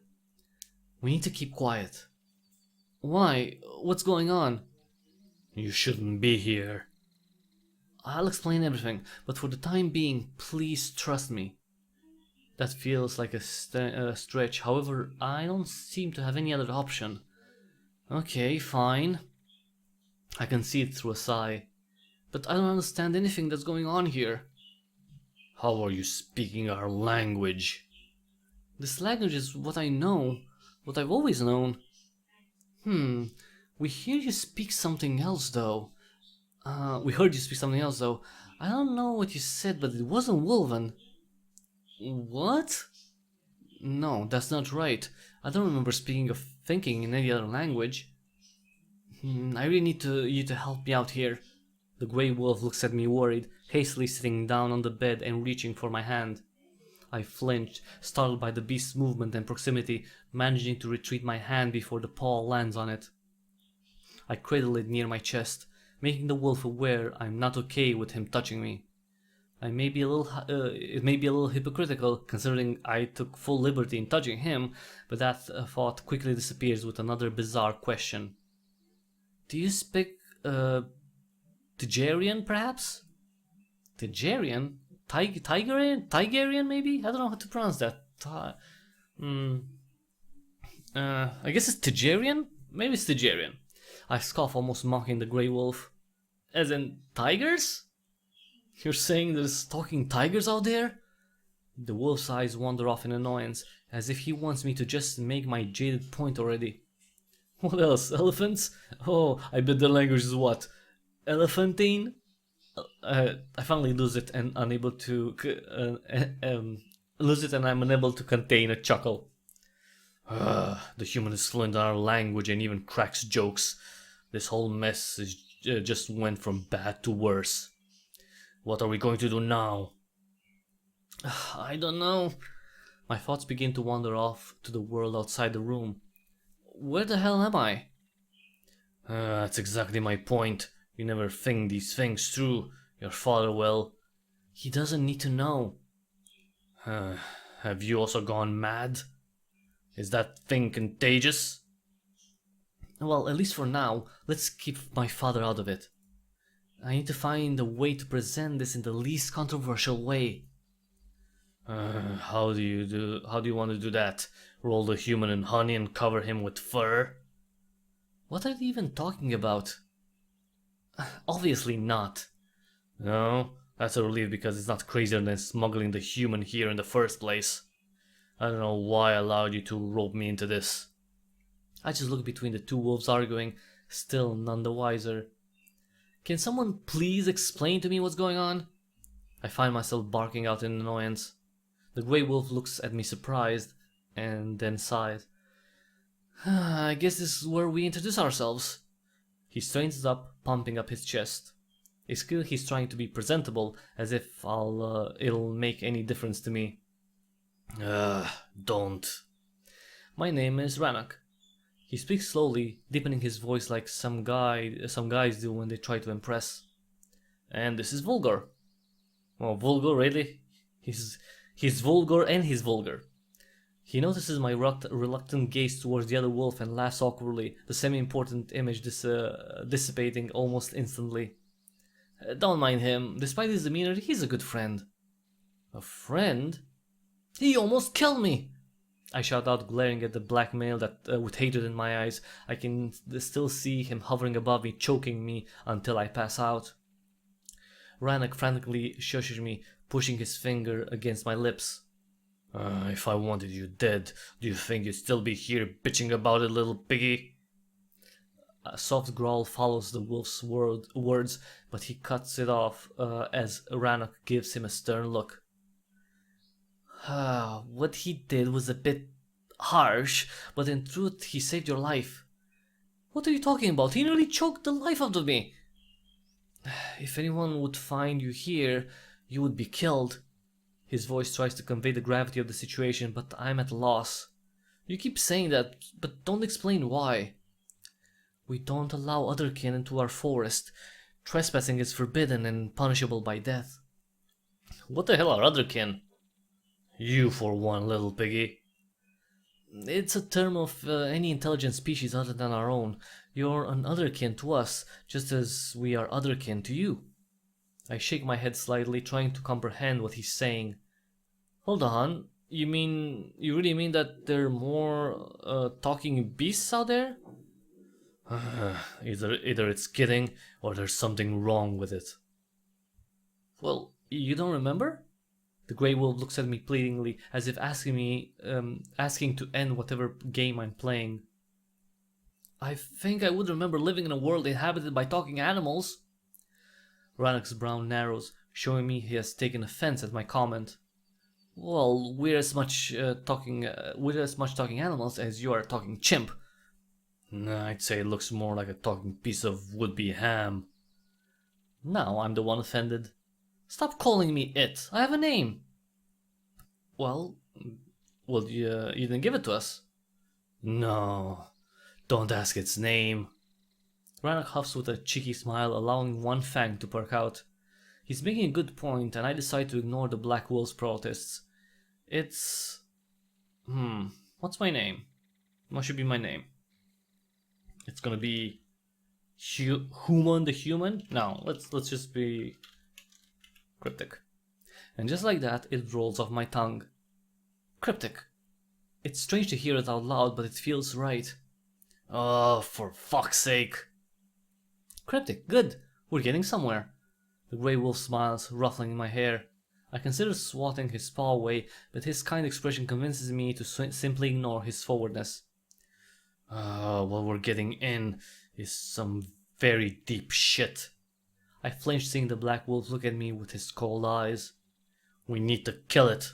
We need to keep quiet. Why? What's going on? You shouldn't be here. I'll explain everything, but for the time being, please trust me. That feels like a stretch, however, I don't seem to have any other option. Okay, fine. I can see it through a sigh. But I don't understand anything that's going on here. How are you speaking our language? This language is what I know, what I've always known. We hear you speak something else though. We heard you speak something else though. I don't know what you said, but it wasn't Wolven. What? No, that's not right. I don't remember speaking or thinking in any other language. I really need you to help me out here. The grey wolf looks at me worried, hastily sitting down on the bed and reaching for my hand. I flinched, startled by the beast's movement and proximity, managing to retreat my hand before the paw lands on it. I cradle it near my chest, making the wolf aware I'm not okay with him touching me. It may be a little hypocritical, considering I took full liberty in touching him, but that thought quickly disappears with another bizarre question. Do you speak, Tigerian, perhaps? Tigerian? Tigerian, maybe? I don't know how to pronounce that. I guess it's Tigerian? Maybe it's Tigerian. I scoff, almost mocking the grey wolf. As in, tigers? You're saying there's talking tigers out there? The wolf's eyes wander off in annoyance, as if he wants me to just make my jaded point already. What else? Elephants? Oh, I bet the language is what? Elephantine? I finally lose it and I'm unable to contain a chuckle. The human is fluent in our language and even cracks jokes. This whole mess is just went from bad to worse. What are we going to do now? I don't know. My thoughts begin to wander off to the world outside the room. Where the hell am I? That's exactly my point. You never think these things through. Your father will. He doesn't need to know. Have you also gone mad? Is that thing contagious? Well, at least for now, let's keep my father out of it. I need to find a way to present this in the least controversial way. How do you want to do that? Roll the human in honey and cover him with fur? What are they even talking about? Obviously not. No, that's a relief because it's not crazier than smuggling the human here in the first place. I don't know why I allowed you to rope me into this. I just look between the two wolves arguing, still none the wiser. Can someone please explain to me what's going on? I find myself barking out in annoyance. The grey wolf looks at me surprised, and then sighs. I guess this is where we introduce ourselves. He straightens up, pumping up his chest. It's clear he's trying to be presentable, as if it'll make any difference to me. Don't. My name is Rannoch. He speaks slowly, deepening his voice like some guys do when they try to impress. And this is Vulgar. Well, Vulgar, really? He's vulgar and he's vulgar. He notices my reluctant gaze towards the other wolf and laughs awkwardly, the semi-important image dissipating almost instantly. Don't mind him. Despite his demeanor, he's a good friend. A friend? He almost killed me! I shout out, glaring at the black male with hatred in my eyes. I can still see him hovering above me, choking me until I pass out. Rannoch frantically shushes me, pushing his finger against my lips. If I wanted you dead, do you think you'd still be here bitching about it, little piggy? A soft growl follows the wolf's words, but he cuts it off as Rannoch gives him a stern look. What he did was a bit harsh, but in truth he saved your life. What are you talking about? He nearly choked the life out of me. If anyone would find you here, you would be killed. His voice tries to convey the gravity of the situation, but I'm at a loss. You keep saying that, but don't explain why. We don't allow otherkin into our forest. Trespassing is forbidden and punishable by death. What the hell are otherkin? You for one, little piggy. It's a term of any intelligent species other than our own. You're an otherkin to us, just as we are otherkin to you. I shake my head slightly, trying to comprehend what he's saying. Hold on, you really mean that there are more talking beasts out there? Either it's kidding, or there's something wrong with it. Well, you don't remember? The grey wolf looks at me pleadingly, as if asking to end whatever game I'm playing. I think I would remember living in a world inhabited by talking animals. Rannoch's brow narrows, showing me he has taken offense at my comment. Well, we're as much talking animals as you are talking chimp. Nah, I'd say it looks more like a talking piece of would-be ham. Now I'm the one offended. Stop calling me it. I have a name. Well, you didn't give it to us. No, don't ask its name. Rannoch huffs with a cheeky smile, allowing one fang to perk out. He's making a good point, and I decide to ignore the Black Wolf's protests. It's... what's my name? What should be my name? It's gonna be... Human the Human? No, let's just be... Cryptic. And just like that, it rolls off my tongue. Cryptic. It's strange to hear it out loud, but it feels right. Oh, for fuck's sake. Cryptic, good. We're getting somewhere. The grey wolf smiles, ruffling my hair. I consider swatting his paw away, but his kind expression convinces me to simply ignore his forwardness. What we're getting in is some very deep shit. I flinch seeing the black wolf look at me with his cold eyes. We need to kill it.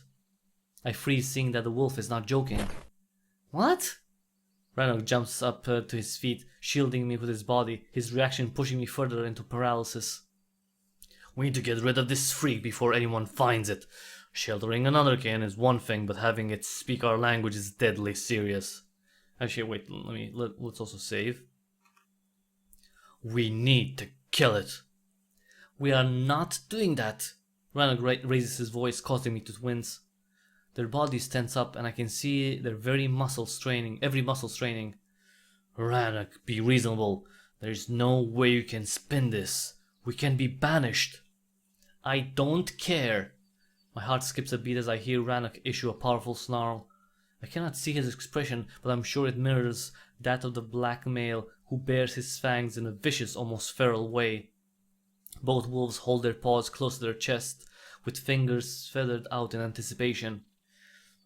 I freeze seeing that the wolf is not joking. What? Rannoch jumps up to his feet, shielding me with his body, his reaction pushing me further into paralysis. We need to get rid of this freak before anyone finds it. Sheltering another can is one thing, but having it speak our language is deadly serious. Actually, wait, let's also save. We need to kill it. We are not doing that. Rannoch raises his voice, causing me to wince. Their bodies tense up, and I can see their every muscle straining. Rannoch, be reasonable. There is no way you can spin this. We can be banished. I don't care. My heart skips a beat as I hear Rannoch issue a powerful snarl. I cannot see his expression, but I'm sure it mirrors that of the black male who bares his fangs in a vicious, almost feral way. Both wolves hold their paws close to their chest, with fingers feathered out in anticipation.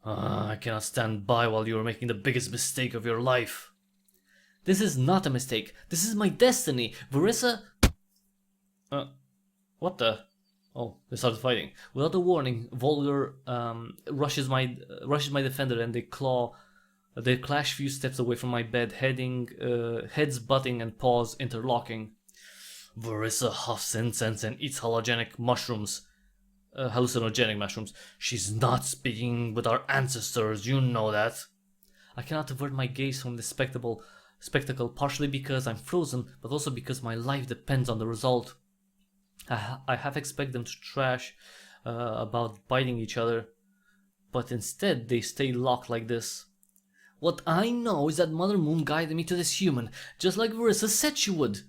I cannot stand by while you are making the biggest mistake of your life. This is not a mistake. This is my destiny. Verissa... What the... Oh, they started fighting. Without a warning, Volgar rushes my defender, and they clash few steps away from my bed, heads butting and paws interlocking. Verissa huffs incense and eats hallucinogenic mushrooms. She's not speaking with our ancestors, you know that. I cannot avert my gaze from this spectacle, partially because I'm frozen, but also because my life depends on the result. I half expect them to trash about biting each other, but instead they stay locked like this. What I know is that Mother Moon guided me to this human, just like Verissa said she would.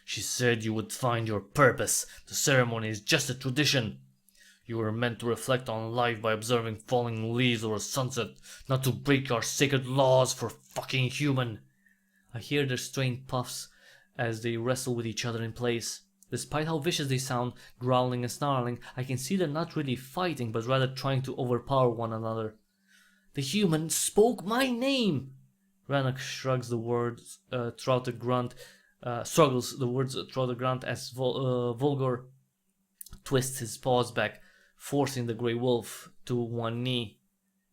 She said you would find your purpose. The ceremony is just a tradition. You were meant to reflect on life by observing falling leaves or a sunset, not to break our sacred laws for fucking human. I hear their strained puffs as they wrestle with each other in place. Despite how vicious they sound, growling and snarling, I can see they're not really fighting, but rather trying to overpower one another. The human spoke my name! Rannoch shrugs the words throughout the grunt, struggles the words throughout the grunt as Volgar twists his paws back, forcing the grey wolf to one knee.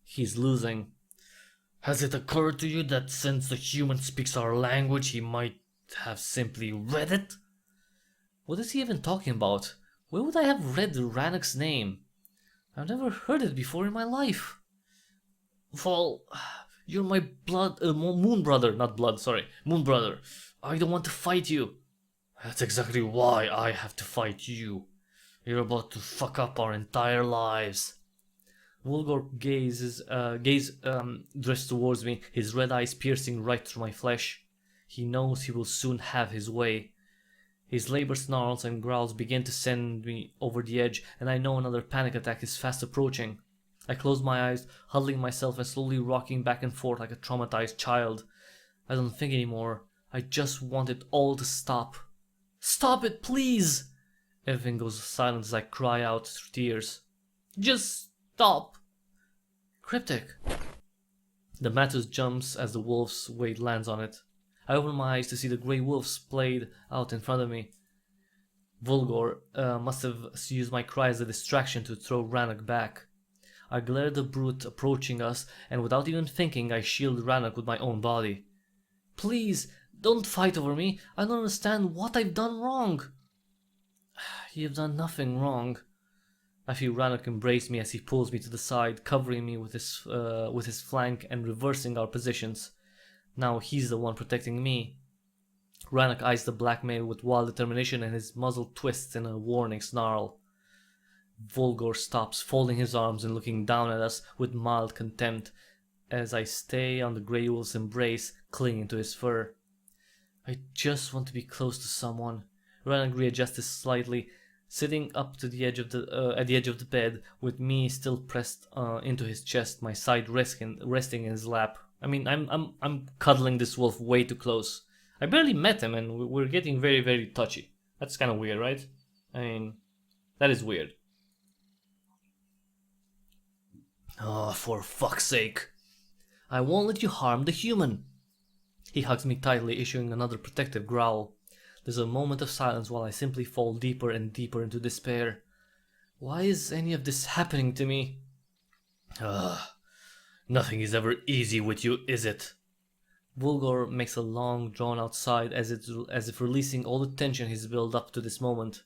He's losing. Has it occurred to you that since the human speaks our language, he might have simply read it? What is he even talking about? Where would I have read Rannoch's name? I've never heard it before in my life. Well, you're my moon brother. I don't want to fight you. That's exactly why I have to fight you. You're about to fuck up our entire lives. Volgar gaze drifts towards me, his red eyes piercing right through my flesh. He knows he will soon have his way. His labor snarls and growls begin to send me over the edge, and I know another panic attack is fast approaching. I close my eyes, huddling myself and slowly rocking back and forth like a traumatized child. I don't think anymore. I just want it all to stop. Stop it, please! Everything goes silent as I cry out through tears. Just stop! Cryptic. The mattress jumps as the wolf's weight lands on it. I open my eyes to see the grey wolf splayed out in front of me. Volgar must have used my cry as a distraction to throw Rannoch back. I glare at the brute approaching us, and without even thinking, I shield Rannoch with my own body. Please, don't fight over me. I don't understand what I've done wrong. You've done nothing wrong. I feel Rannoch embrace me as he pulls me to the side, covering me with his flank and reversing our positions. Now he's the one protecting me. Rannoch eyes the black male with wild determination, and his muzzle twists in a warning snarl. Volgar stops, folding his arms and looking down at us with mild contempt as I stay on the grey wolf's embrace, clinging to his fur. I just want to be close to someone. Rannoch readjusts slightly, sitting up to the edge of at the edge of the bed, with me still pressed into his chest, my side resting in his lap. I mean, I'm cuddling this wolf way too close. I barely met him, and we're getting very, very touchy. That's kind of weird, right? I mean, that is weird. Oh, for fuck's sake. I won't let you harm the human. He hugs me tightly, issuing another protective growl. There's a moment of silence while I simply fall deeper and deeper into despair. Why is any of this happening to me? Nothing is ever easy with you, is it? Vulgar makes a long, drawn-out sigh as if releasing all the tension he's built up to this moment.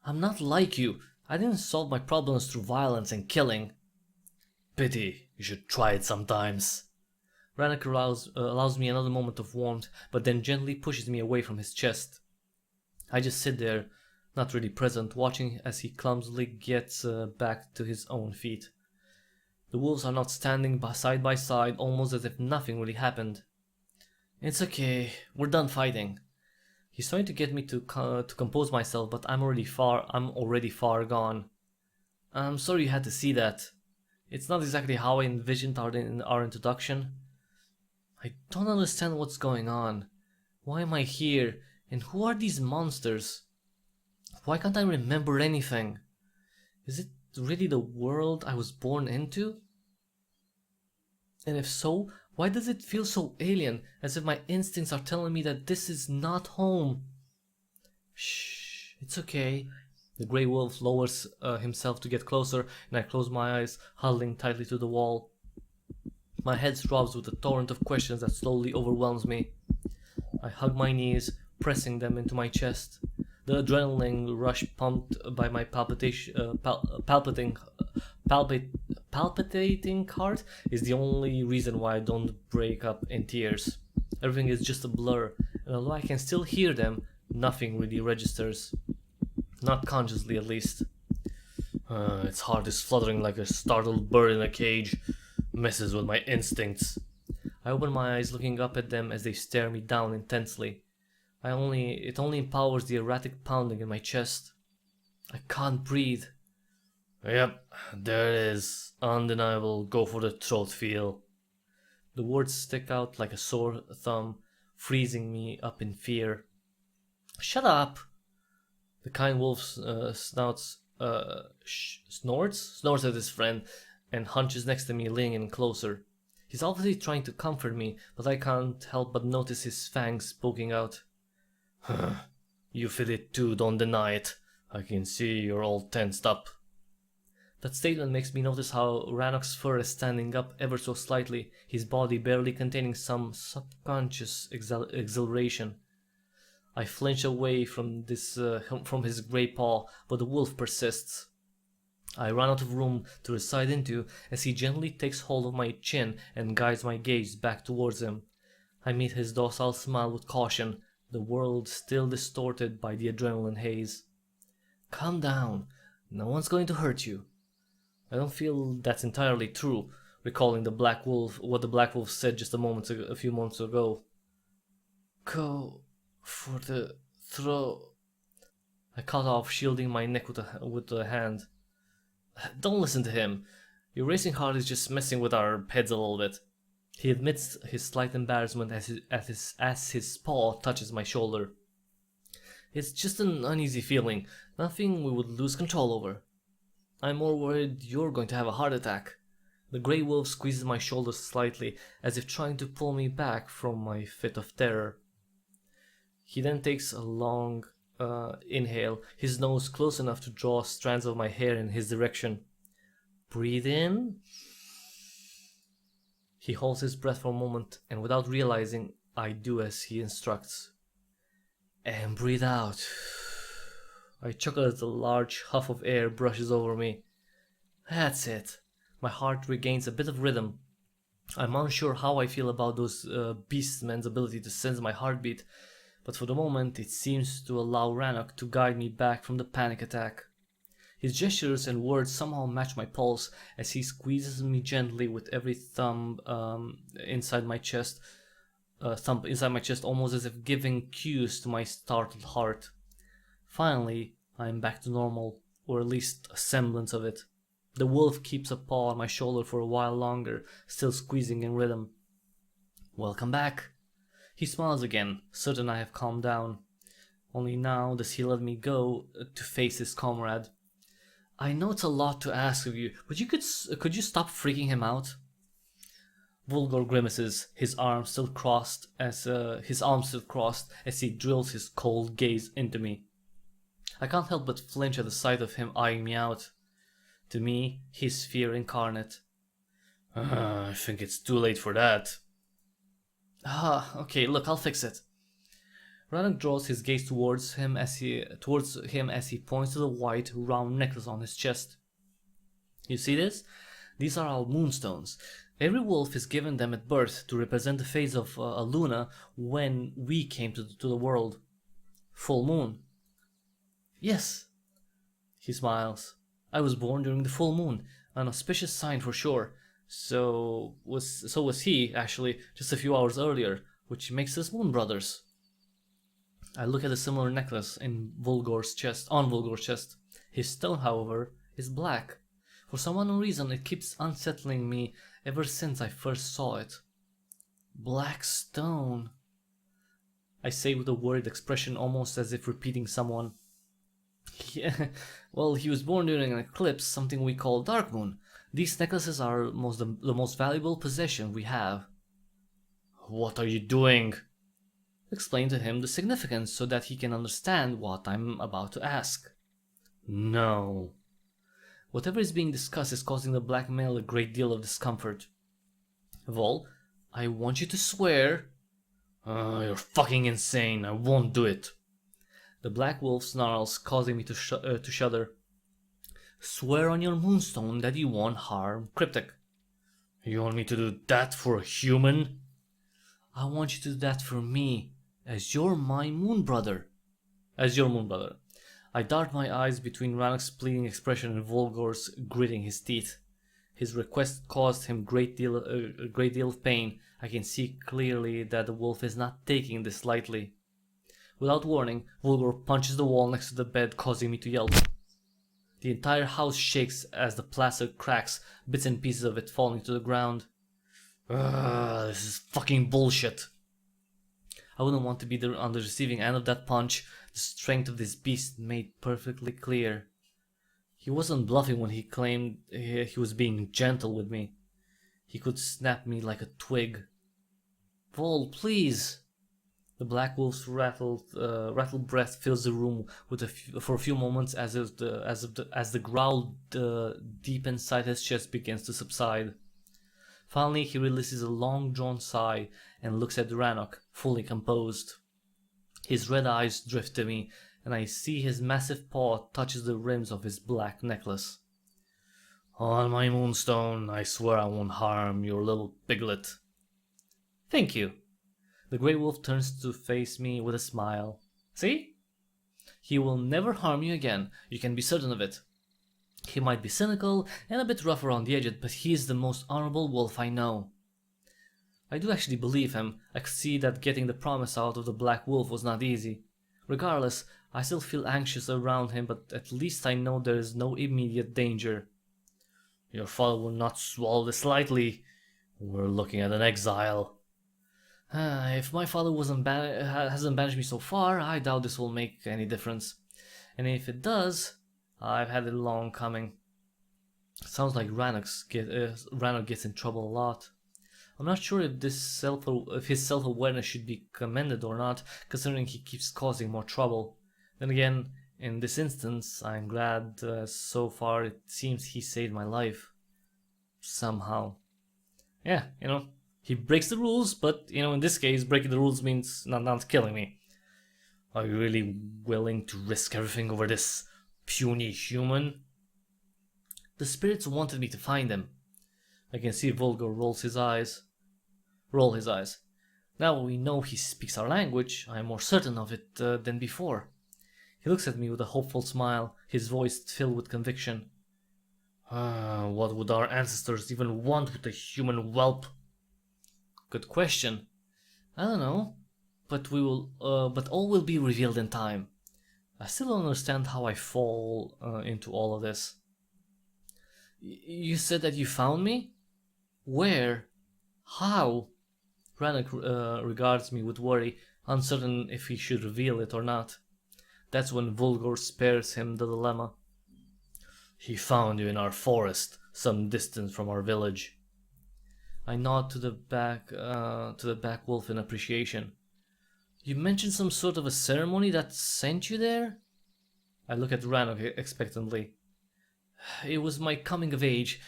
I'm not like you. I didn't solve my problems through violence and killing. Pity. You should try it sometimes. Rannoch allows me another moment of warmth, but then gently pushes me away from his chest. I just sit there, not really present, watching as he clumsily gets back to his own feet. The wolves are not standing side by side, almost as if nothing really happened. It's okay, we're done fighting. He's trying to get me to compose myself, but I'm already far gone. I'm sorry you had to see that. It's not exactly how I envisioned our introduction. I don't understand what's going on. Why am I here? And who are these monsters? Why can't I remember anything? Is it really the world I was born into? And if so, why does it feel so alien, as if my instincts are telling me that this is not home? Shh, it's okay. The grey wolf lowers himself to get closer, and I close my eyes, huddling tightly to the wall. My head throbs with a torrent of questions that slowly overwhelms me. I hug my knees, pressing them into my chest. The adrenaline rush pumped by my palpitating heart is the only reason why I don't break up in tears. Everything is just a blur, and although I can still hear them, nothing really registers. Not consciously, at least. Its heart is fluttering like a startled bird in a cage. Messes with my instincts. I open my eyes, looking up at them as they stare me down intensely. It only empowers the erratic pounding in my chest. I can't breathe. Yep, there it is. Undeniable, go for the throat feel. The words stick out like a sore thumb, freezing me up in fear. Shut up! The kind wolf snorts at his friend, and hunches next to me, leaning in closer. He's obviously trying to comfort me, but I can't help but notice his fangs poking out. You feel it too, don't deny it. I can see you're all tensed up. That statement makes me notice how Rannoch's fur is standing up ever so slightly, his body barely containing some subconscious exhilaration. I flinch away from his grey paw, but the wolf persists. I run out of room to recede into as he gently takes hold of my chin and guides my gaze back towards him. I meet his docile smile with caution, the world still distorted by the adrenaline haze. Calm down, no one's going to hurt you. I don't feel that's entirely true, recalling what the black wolf said just a few moments ago. Go for the throat. I cut off, shielding my neck with a hand. Don't listen to him. Your racing heart is just messing with our heads a little bit. He admits his slight embarrassment as his paw touches my shoulder. It's just an uneasy feeling, nothing we would lose control over. I'm more worried you're going to have a heart attack. The grey wolf squeezes my shoulder slightly, as if trying to pull me back from my fit of terror. He then takes a long inhale, his nose close enough to draw strands of my hair in his direction. Breathe in. He holds his breath for a moment, and without realizing, I do as he instructs. And breathe out. I chuckle as a large huff of air brushes over me. That's it. My heart regains a bit of rhythm. I'm unsure how I feel about those beastmen's ability to sense my heartbeat, but for the moment it seems to allow Rannoch to guide me back from the panic attack. His gestures and words somehow match my pulse as he squeezes me gently with every thumb inside my chest, almost as if giving cues to my startled heart. Finally, I am back to normal, or at least a semblance of it. The wolf keeps a paw on my shoulder for a while longer, still squeezing in rhythm. Welcome back. He smiles again, certain I have calmed down. Only now does he let me go to face his comrade. I know it's a lot to ask of you, but could you stop freaking him out? Vulgar grimaces, his arms still crossed as he drills his cold gaze into me. I can't help but flinch at the sight of him eyeing me out. To me, he's fear incarnate. I think it's too late for that. Ah, okay, look, I'll fix it. Rannoch draws his gaze towards him as he points to the white, round necklace on his chest. You see this? These are our moonstones. Every wolf is given them at birth to represent the phase of a luna when we came to the world. Full moon. Yes. He smiles. I was born during the full moon, an auspicious sign for sure. So was he, actually, just a few hours earlier, which makes us moon brothers. I look at a similar necklace on Volgor's chest. His stone, however, is black. For some unknown reason, it keeps unsettling me ever since I first saw it. Black stone. I say with a worried expression, almost as if repeating someone. Yeah, well, he was born during an eclipse, something we call dark moon. These necklaces are the most valuable possession we have. What are you doing? Explain to him the significance so that he can understand what I'm about to ask. No. Whatever is being discussed is causing the black male a great deal of discomfort. Vol, I want you to swear. You're fucking insane. I won't do it. The black wolf snarls, causing me to shudder. Swear on your moonstone that you won't harm Cryptic. You want me to do that for a human? I want you to do that for me, as you're my moon brother. As your moon brother. I dart my eyes between Rannoch's pleading expression and Volgor's gritting his teeth. His request caused him a great deal of pain. I can see clearly that the wolf is not taking this lightly. Without warning, Volgor punches the wall next to the bed, causing me to yelp. The entire house shakes as the plaster cracks, bits and pieces of it falling to the ground. This is fucking bullshit. I wouldn't want to be on the receiving end of that punch. The strength of this beast made perfectly clear. He wasn't bluffing when he claimed he was being gentle with me. He could snap me like a twig. Vol, please. The black wolf's rattled breath fills the room for a few moments as the growl deep inside his chest begins to subside. Finally, he releases a long-drawn sigh and looks at Rannoch, fully composed. His red eyes drift to me, and I see his massive paw touches the rims of his black necklace. On my moonstone, I swear I won't harm your little piglet. Thank you. The grey wolf turns to face me with a smile. See? He will never harm you again, you can be certain of it. He might be cynical and a bit rough around the edges, but he is the most honorable wolf I know. I do actually believe him. I could see that getting the promise out of the black wolf was not easy. Regardless, I still feel anxious around him, but at least I know there is no immediate danger. Your father will not swallow this lightly. We're looking at an exile. If my father hasn't banished me so far, I doubt this will make any difference. And if it does, I've had it long coming. Sounds like Rannoch gets in trouble a lot. I'm not sure if his self-awareness should be commended or not, considering he keeps causing more trouble. Then again, in this instance, I'm glad so far it seems he saved my life. Somehow. Yeah, he breaks the rules, but, in this case, breaking the rules means not killing me. Are you really willing to risk everything over this puny human? The spirits wanted me to find him. I can see Volgor roll his eyes. Now we know he speaks our language, I am more certain of it than before. He looks at me with a hopeful smile, his voice filled with conviction. What would our ancestors even want with a human whelp? Good question. I don't know, but all will be revealed in time. I still don't understand how I fall into all of this. You said that you found me? Where? How? Rannoch regards me with worry, uncertain if he should reveal it or not. That's when Volgor spares him the dilemma. He found you in our forest, some distance from our village. I nod to the black wolf in appreciation. You mentioned some sort of a ceremony that sent you there? I look at Rannoch expectantly. It was my coming of age.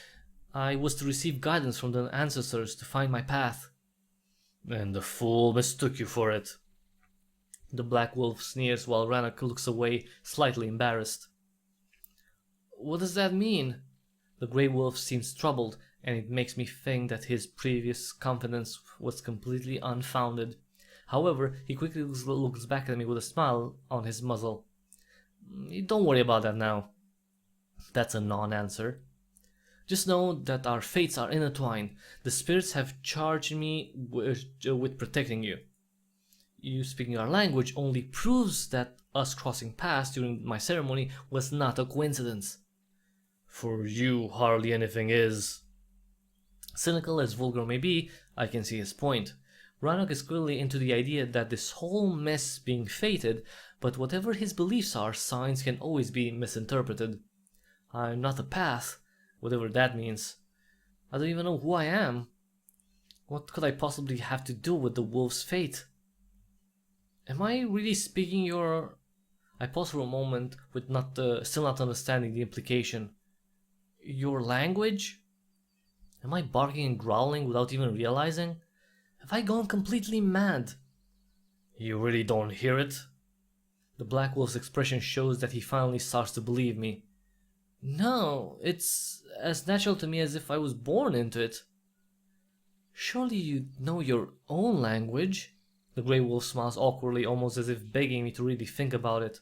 I was to receive guidance from the ancestors to find my path. And the fool mistook you for it. The black wolf sneers while Rannoch looks away, slightly embarrassed. What does that mean? The grey wolf seems troubled, and it makes me think that his previous confidence was completely unfounded. However, he quickly looks back at me with a smile on his muzzle. Don't worry about that now. That's a non-answer. Just know that our fates are intertwined. The spirits have charged me with protecting you. You speaking our language only proves that us crossing paths during my ceremony was not a coincidence. For you, hardly anything is. Cynical as Vulgar may be, I can see his point. Rannoch is clearly into the idea that this whole mess being fated, but whatever his beliefs are, signs can always be misinterpreted. I'm not a path, whatever that means. I don't even know who I am. What could I possibly have to do with the wolf's fate? Am I really speaking your... I pause for a moment with still not understanding the implication. Your language? Am I barking and growling without even realizing? Have I gone completely mad? You really don't hear it? The black wolf's expression shows that he finally starts to believe me. No, it's as natural to me as if I was born into it. Surely you know your own language? The grey wolf smiles awkwardly, almost as if begging me to really think about it.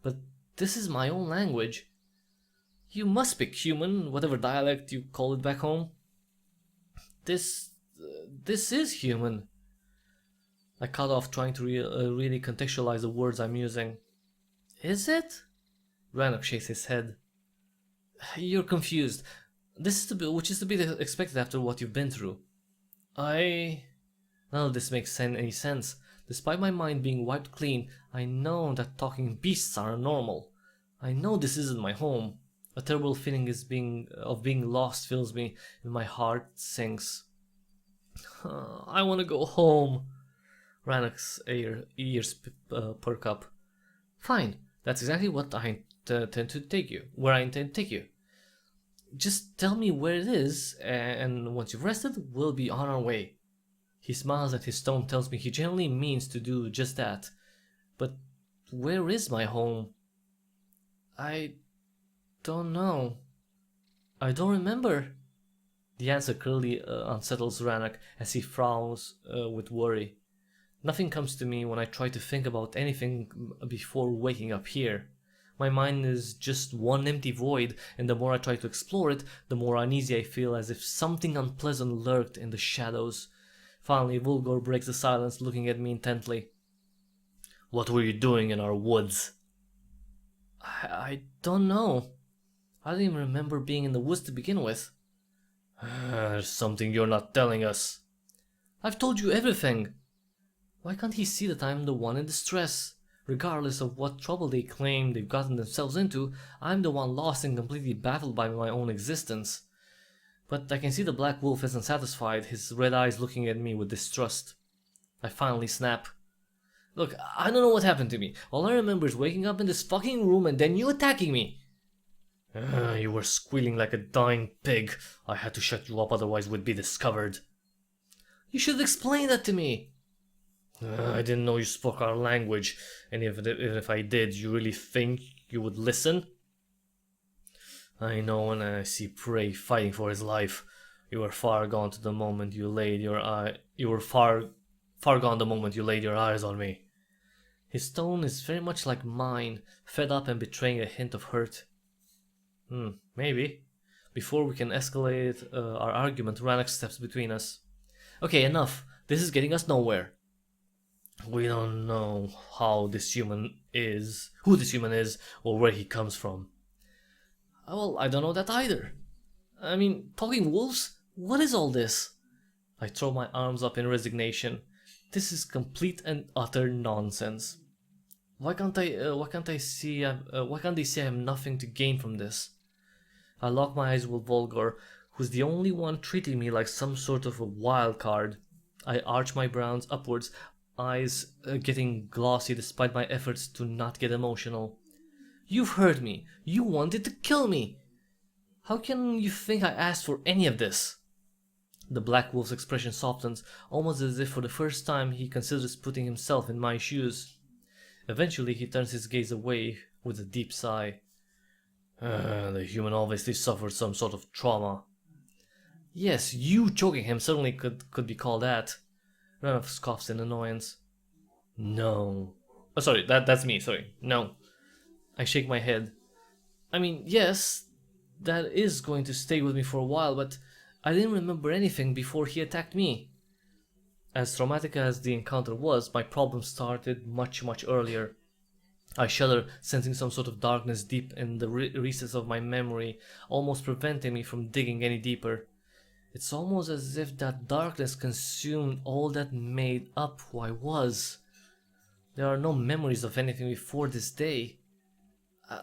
But this is my own language. You must speak human, whatever dialect you call it back home. This is human. I cut off, trying to really contextualize the words I'm using. Is it? Rannoch shakes his head. You're confused. Which is to be expected after what you've been through. None of this makes any sense. Despite my mind being wiped clean, I know that talking beasts are normal. I know this isn't my home. A terrible feeling of being lost fills me, and my heart sinks. I want to go home. Rannoch's ears perk up. Fine, that's exactly what I intend to take you. Where I intend to take you. Just tell me where it is, and once you've rested, we'll be on our way. He smiles, and his tone tells me he genuinely means to do just that. But where is my home? I don't know. I don't remember. The answer clearly unsettles Rannoch as he frowns with worry. Nothing comes to me when I try to think about anything before waking up here. My mind is just one empty void, and the more I try to explore it, the more uneasy I feel, as if something unpleasant lurked in the shadows. Finally, Vulgar breaks the silence, looking at me intently. What were you doing in our woods? I don't know. I don't even remember being in the woods to begin with. There's something you're not telling us. I've told you everything. Why can't he see that I'm the one in distress? Regardless of what trouble they claim they've gotten themselves into, I'm the one lost and completely baffled by my own existence. But I can see the black wolf isn't satisfied, his red eyes looking at me with distrust. I finally snap. Look, I don't know what happened to me. All I remember is waking up in this fucking room and then you attacking me. You were squealing like a dying pig. I had to shut you up, otherwise we'd be discovered. You should explain that to me. I didn't know you spoke our language, and even if I did, you really think you would listen? I know when I see prey fighting for his life. You were far gone to the moment you laid your eye. You were far gone the moment you laid your eyes on me. His tone is very much like mine, fed up and betraying a hint of hurt. Maybe. Before we can escalate our argument, Rannoch steps between us. Okay, enough. This is getting us nowhere. We don't know who this human is, or where he comes from. Well, I don't know that either. I mean, talking wolves? What is all this? I throw my arms up in resignation. This is complete and utter nonsense. Why can't they see I have nothing to gain from this? I lock my eyes with Vulgar, who's the only one treating me like some sort of a wild card. I arch my brows upwards, eyes getting glossy despite my efforts to not get emotional. You've heard me. You wanted to kill me. How can you think I asked for any of this? The Black Wolf's expression softens, almost as if for the first time he considers putting himself in my shoes. Eventually he turns his gaze away with a deep sigh. The human obviously suffered some sort of trauma. Yes, you choking him certainly could be called that. Ranov scoffs in annoyance. No. Oh, sorry, that's me, sorry. No. I shake my head. I mean, yes, that is going to stay with me for a while, but I didn't remember anything before he attacked me. As traumatic as the encounter was, my problem started much earlier. I shudder, sensing some sort of darkness deep in the recesses of my memory, almost preventing me from digging any deeper. It's almost as if that darkness consumed all that made up who I was. There are no memories of anything before this day.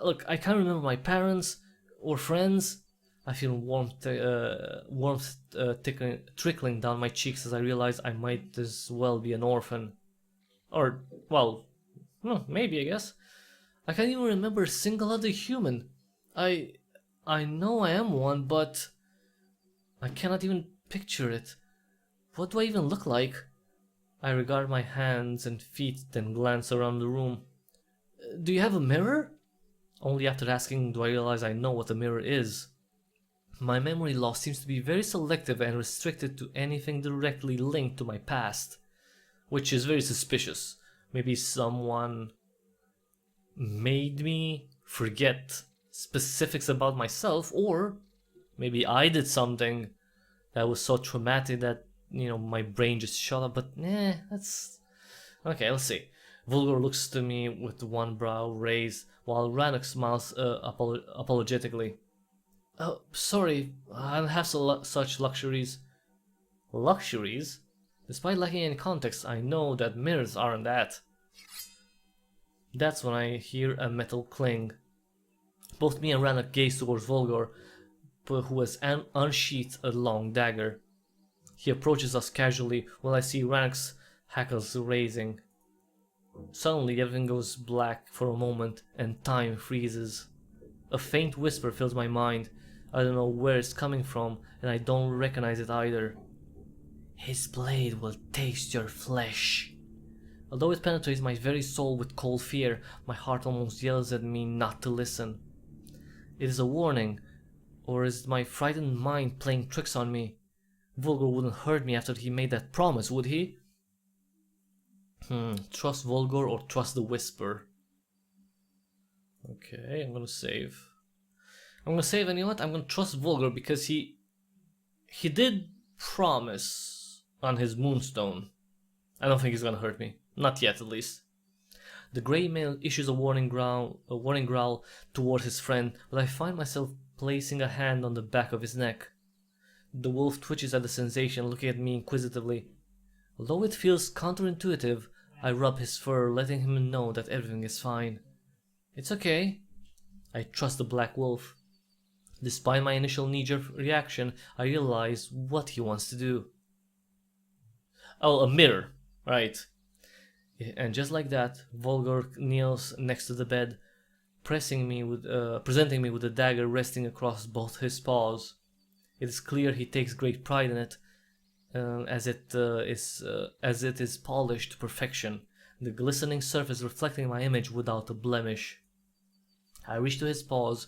Look, I can't remember my parents or friends. I feel warmth trickling down my cheeks as I realize I might as well be an orphan. Or, well, maybe, I guess. I can't even remember a single other human. I know I am one, but I cannot even picture it. What do I even look like? I regard my hands and feet, then glance around the room. Do you have a mirror? Only after asking do I realize I know what a mirror is. My memory loss seems to be very selective and restricted to anything directly linked to my past, which is very suspicious. Maybe someone made me forget specifics about myself, or maybe I did something that was so traumatic that, my brain just shut up, but that's... Okay, let's see. Vulgar looks to me with one brow raised, while Rannoch smiles apologetically. Oh, sorry, I don't have such luxuries. Luxuries? Despite lacking any context, I know that mirrors aren't that. That's when I hear a metal cling. Both me and Rannoch gaze towards Volgor, who has unsheathed a long dagger. He approaches us casually while I see Rannoch's hackles raising. Suddenly everything goes black for a moment and time freezes. A faint whisper fills my mind. I don't know where it's coming from and I don't recognize it either. His blade will taste your flesh. Although it penetrates my very soul with cold fear, my heart almost yells at me not to listen. It is a warning, or is it my frightened mind playing tricks on me? Volgor wouldn't hurt me after he made that promise, would he? Trust Volgor or trust the whisper? Okay, I'm gonna save. And you know what? I'm gonna trust Volgor because he did promise on his moonstone. I don't think he's gonna hurt me. Not yet, at least. The grey male issues a warning growl toward his friend, but I find myself placing a hand on the back of his neck. The wolf twitches at the sensation, looking at me inquisitively. Although it feels counterintuitive, I rub his fur, letting him know that everything is fine. It's okay. I trust the black wolf. Despite my initial knee-jerk reaction, I realize what he wants to do. Oh, a mirror. Right. And just like that, Volgor kneels next to the bed, presenting me with a dagger resting across both his paws. It is clear he takes great pride in it, as it is polished to perfection, the glistening surface reflecting my image without a blemish. I reach to his paws,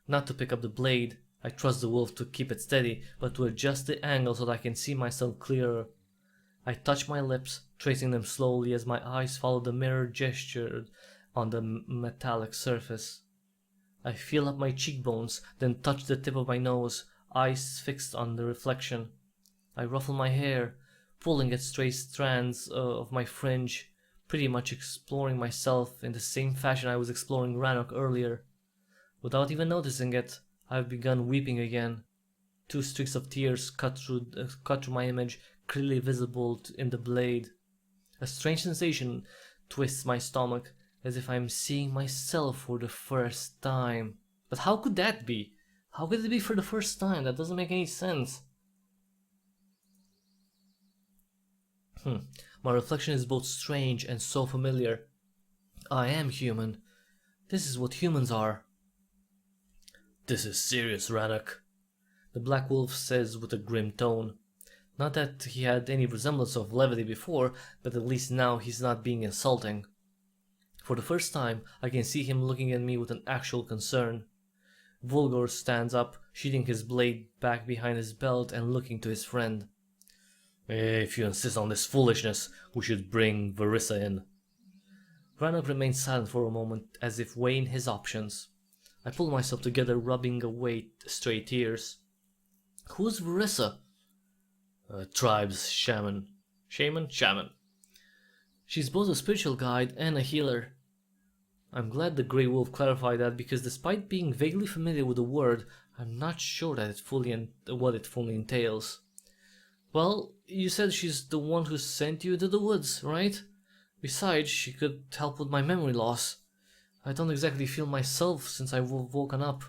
not to pick up the blade. I trust the wolf to keep it steady, but to adjust the angle so that I can see myself clearer. I touch my lips, tracing them slowly as my eyes follow the mirror gestured on the metallic surface. I feel up my cheekbones, then touch the tip of my nose, eyes fixed on the reflection. I ruffle my hair, pulling at stray strands of my fringe, pretty much exploring myself in the same fashion I was exploring Rannoch earlier. Without even noticing it, I've begun weeping again. 2 streaks of tears cut through my image, clearly visible in the blade. A strange sensation twists my stomach, as if I'm seeing myself for the first time. But how could that be? How could it be for the first time? That doesn't make any sense. My reflection is both strange and so familiar. I am human. This is what humans are. This is serious, Rannoch, the Black Wolf says with a grim tone. Not that he had any resemblance of levity before, but at least now he's not being insulting. For the first time, I can see him looking at me with an actual concern. Volgor stands up, sheathing his blade back behind his belt and looking to his friend. If you insist on this foolishness, we should bring Verissa in. Rannoch remains silent for a moment, as if weighing his options. I pull myself together, rubbing away stray tears. Who's Verissa? Tribe's shaman. Shaman? She's both a spiritual guide and a healer. I'm glad the Grey Wolf clarified that, because despite being vaguely familiar with the word, I'm not sure that what it fully entails. Well, you said she's the one who sent you to the woods, right? Besides, she could help with my memory loss. I don't exactly feel myself since I've woken up.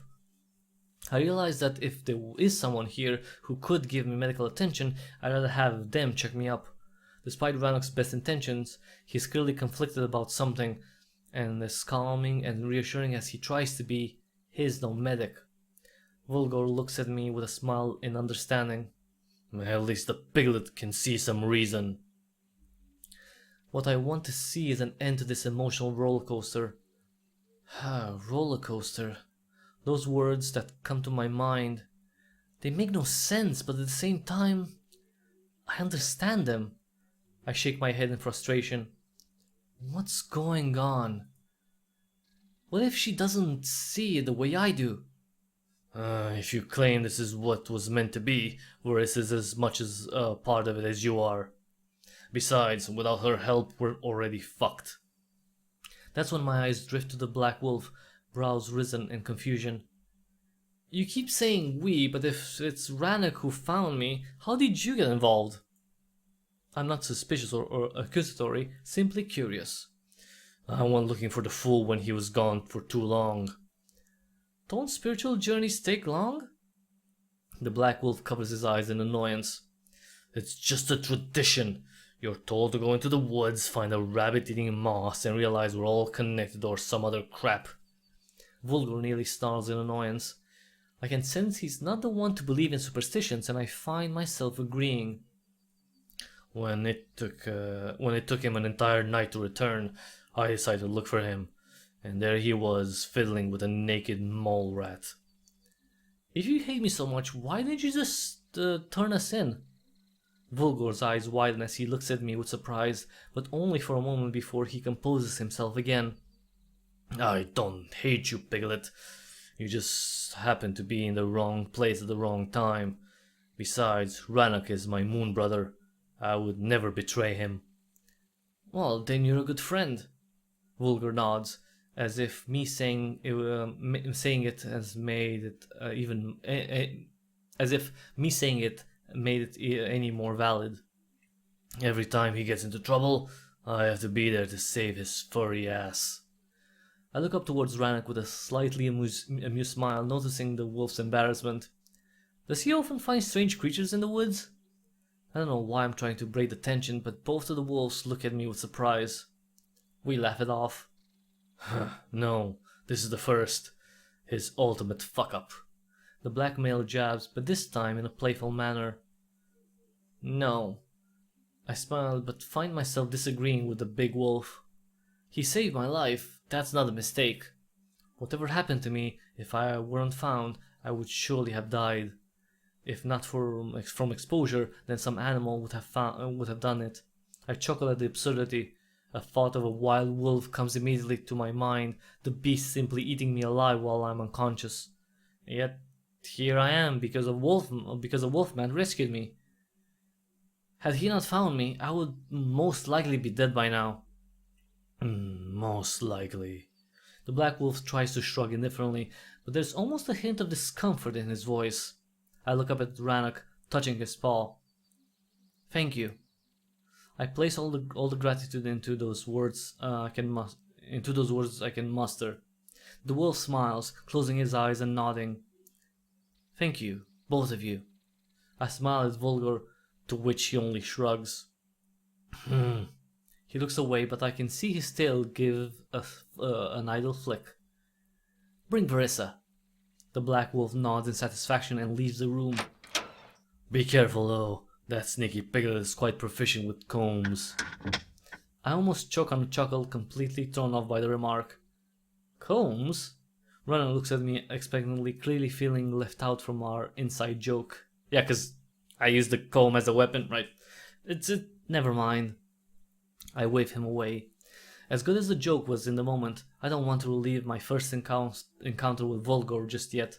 I realize that if there is someone here who could give me medical attention, I'd rather have them check me up. Despite Rannoch's best intentions, he's clearly conflicted about something, and as calming and reassuring as he tries to be, he's no medic. Volgor looks at me with a smile in understanding. At least the piglet can see some reason. What I want to see is an end to this emotional roller coaster. Roller coaster. Those words that come to my mind, they make no sense, but at the same time, I understand them. I shake my head in frustration. What's going on? What if she doesn't see it the way I do? If you claim this is what was meant to be, Verissa is as much as a part of it as you are. Besides, without her help, we're already fucked. That's when my eyes drift to the Black Wolf, brows risen in confusion. You keep saying we, but if it's Rannoch who found me, how did you get involved? I'm not suspicious or accusatory, simply curious. I went looking for the fool when he was gone for too long. Don't spiritual journeys take long? The Black Wolf covers his eyes in annoyance. It's just a tradition. You're told to go into the woods, find a rabbit eating moss, and realize we're all connected or some other crap. Volgor nearly snarls in annoyance. I can sense he's not the one to believe in superstitions, and I find myself agreeing. When it took him an entire night to return, I decided to look for him, and there he was, fiddling with a naked mole rat. If you hate me so much, why didn't you just turn us in? Volgor's eyes widen as he looks at me with surprise, but only for a moment before he composes himself again. I don't hate you, Piglet. You just happen to be in the wrong place at the wrong time. Besides, Rannoch is my moon brother. I would never betray him. Well, then you're a good friend. Volgor nods, as if me saying it has made it as if me saying it made it any more valid. Every time he gets into trouble, I have to be there to save his furry ass. I look up towards Rannoch with a slightly amused smile, noticing the wolf's embarrassment. Does he often find strange creatures in the woods? I don't know why I'm trying to break the tension, but both of the wolves look at me with surprise. We laugh it off. No, this is the first. His ultimate fuck-up. The black male jabs, but this time in a playful manner. No. I smile, but find myself disagreeing with the big wolf. He saved my life, that's not a mistake. Whatever happened to me, if I weren't found, I would surely have died. If not from exposure, then some animal would have done it. I chuckle at the absurdity. A thought of a wild wolf comes immediately to my mind, the beast simply eating me alive while I'm unconscious. Yet here I am because a wolfman rescued me. Had he not found me, I would most likely be dead by now. Most likely. The black wolf tries to shrug indifferently, but there's almost a hint of discomfort in his voice. I look up at Rannoch, touching his paw. Thank you. I place all the gratitude into those words I can muster. The wolf smiles, closing his eyes and nodding. Thank you, both of you. I smile at Volgor, to which he only shrugs. He looks away, but I can see his tail give an idle flick. Bring Verissa. The black wolf nods in satisfaction and leaves the room. Be careful though, That sneaky piglet is quite proficient with combs. I almost choke on a chuckle, completely thrown off by the remark. Combs? Runner looks at me expectantly, clearly feeling left out from our inside joke. Yeah, cause I used the comb as a weapon, right? Never mind. I wave him away. As good as the joke was in the moment, I don't want to relive my first encounter with Volgor just yet.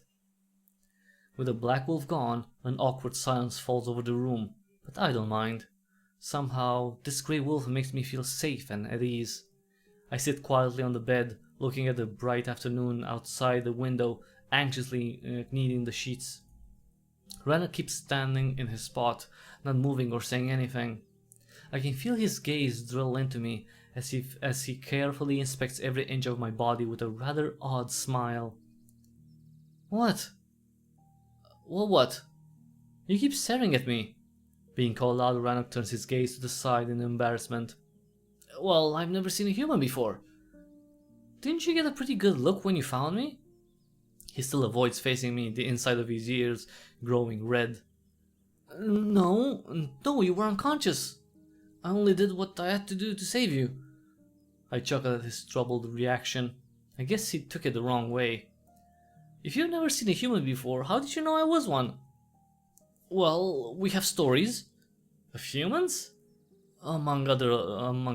With the black wolf gone, an awkward silence falls over the room, but I don't mind. Somehow, this grey wolf makes me feel safe and at ease. I sit quietly on the bed, looking at the bright afternoon outside the window, anxiously kneading the sheets. Renner keeps standing in his spot, not moving or saying anything. I can feel his gaze drill into me as he carefully inspects every inch of my body with a rather odd smile. What? Well, what? You keep staring at me. Being called out, Rannoch turns his gaze to the side in embarrassment. Well, I've never seen a human before. Didn't you get a pretty good look when you found me? He still avoids facing me, the inside of his ears growing red. No, you were unconscious. I only did what I had to do to save you. I chuckled at his troubled reaction. I guess he took it the wrong way. If you've never seen a human before, how did you know I was one? Well, we have stories. Of humans? Among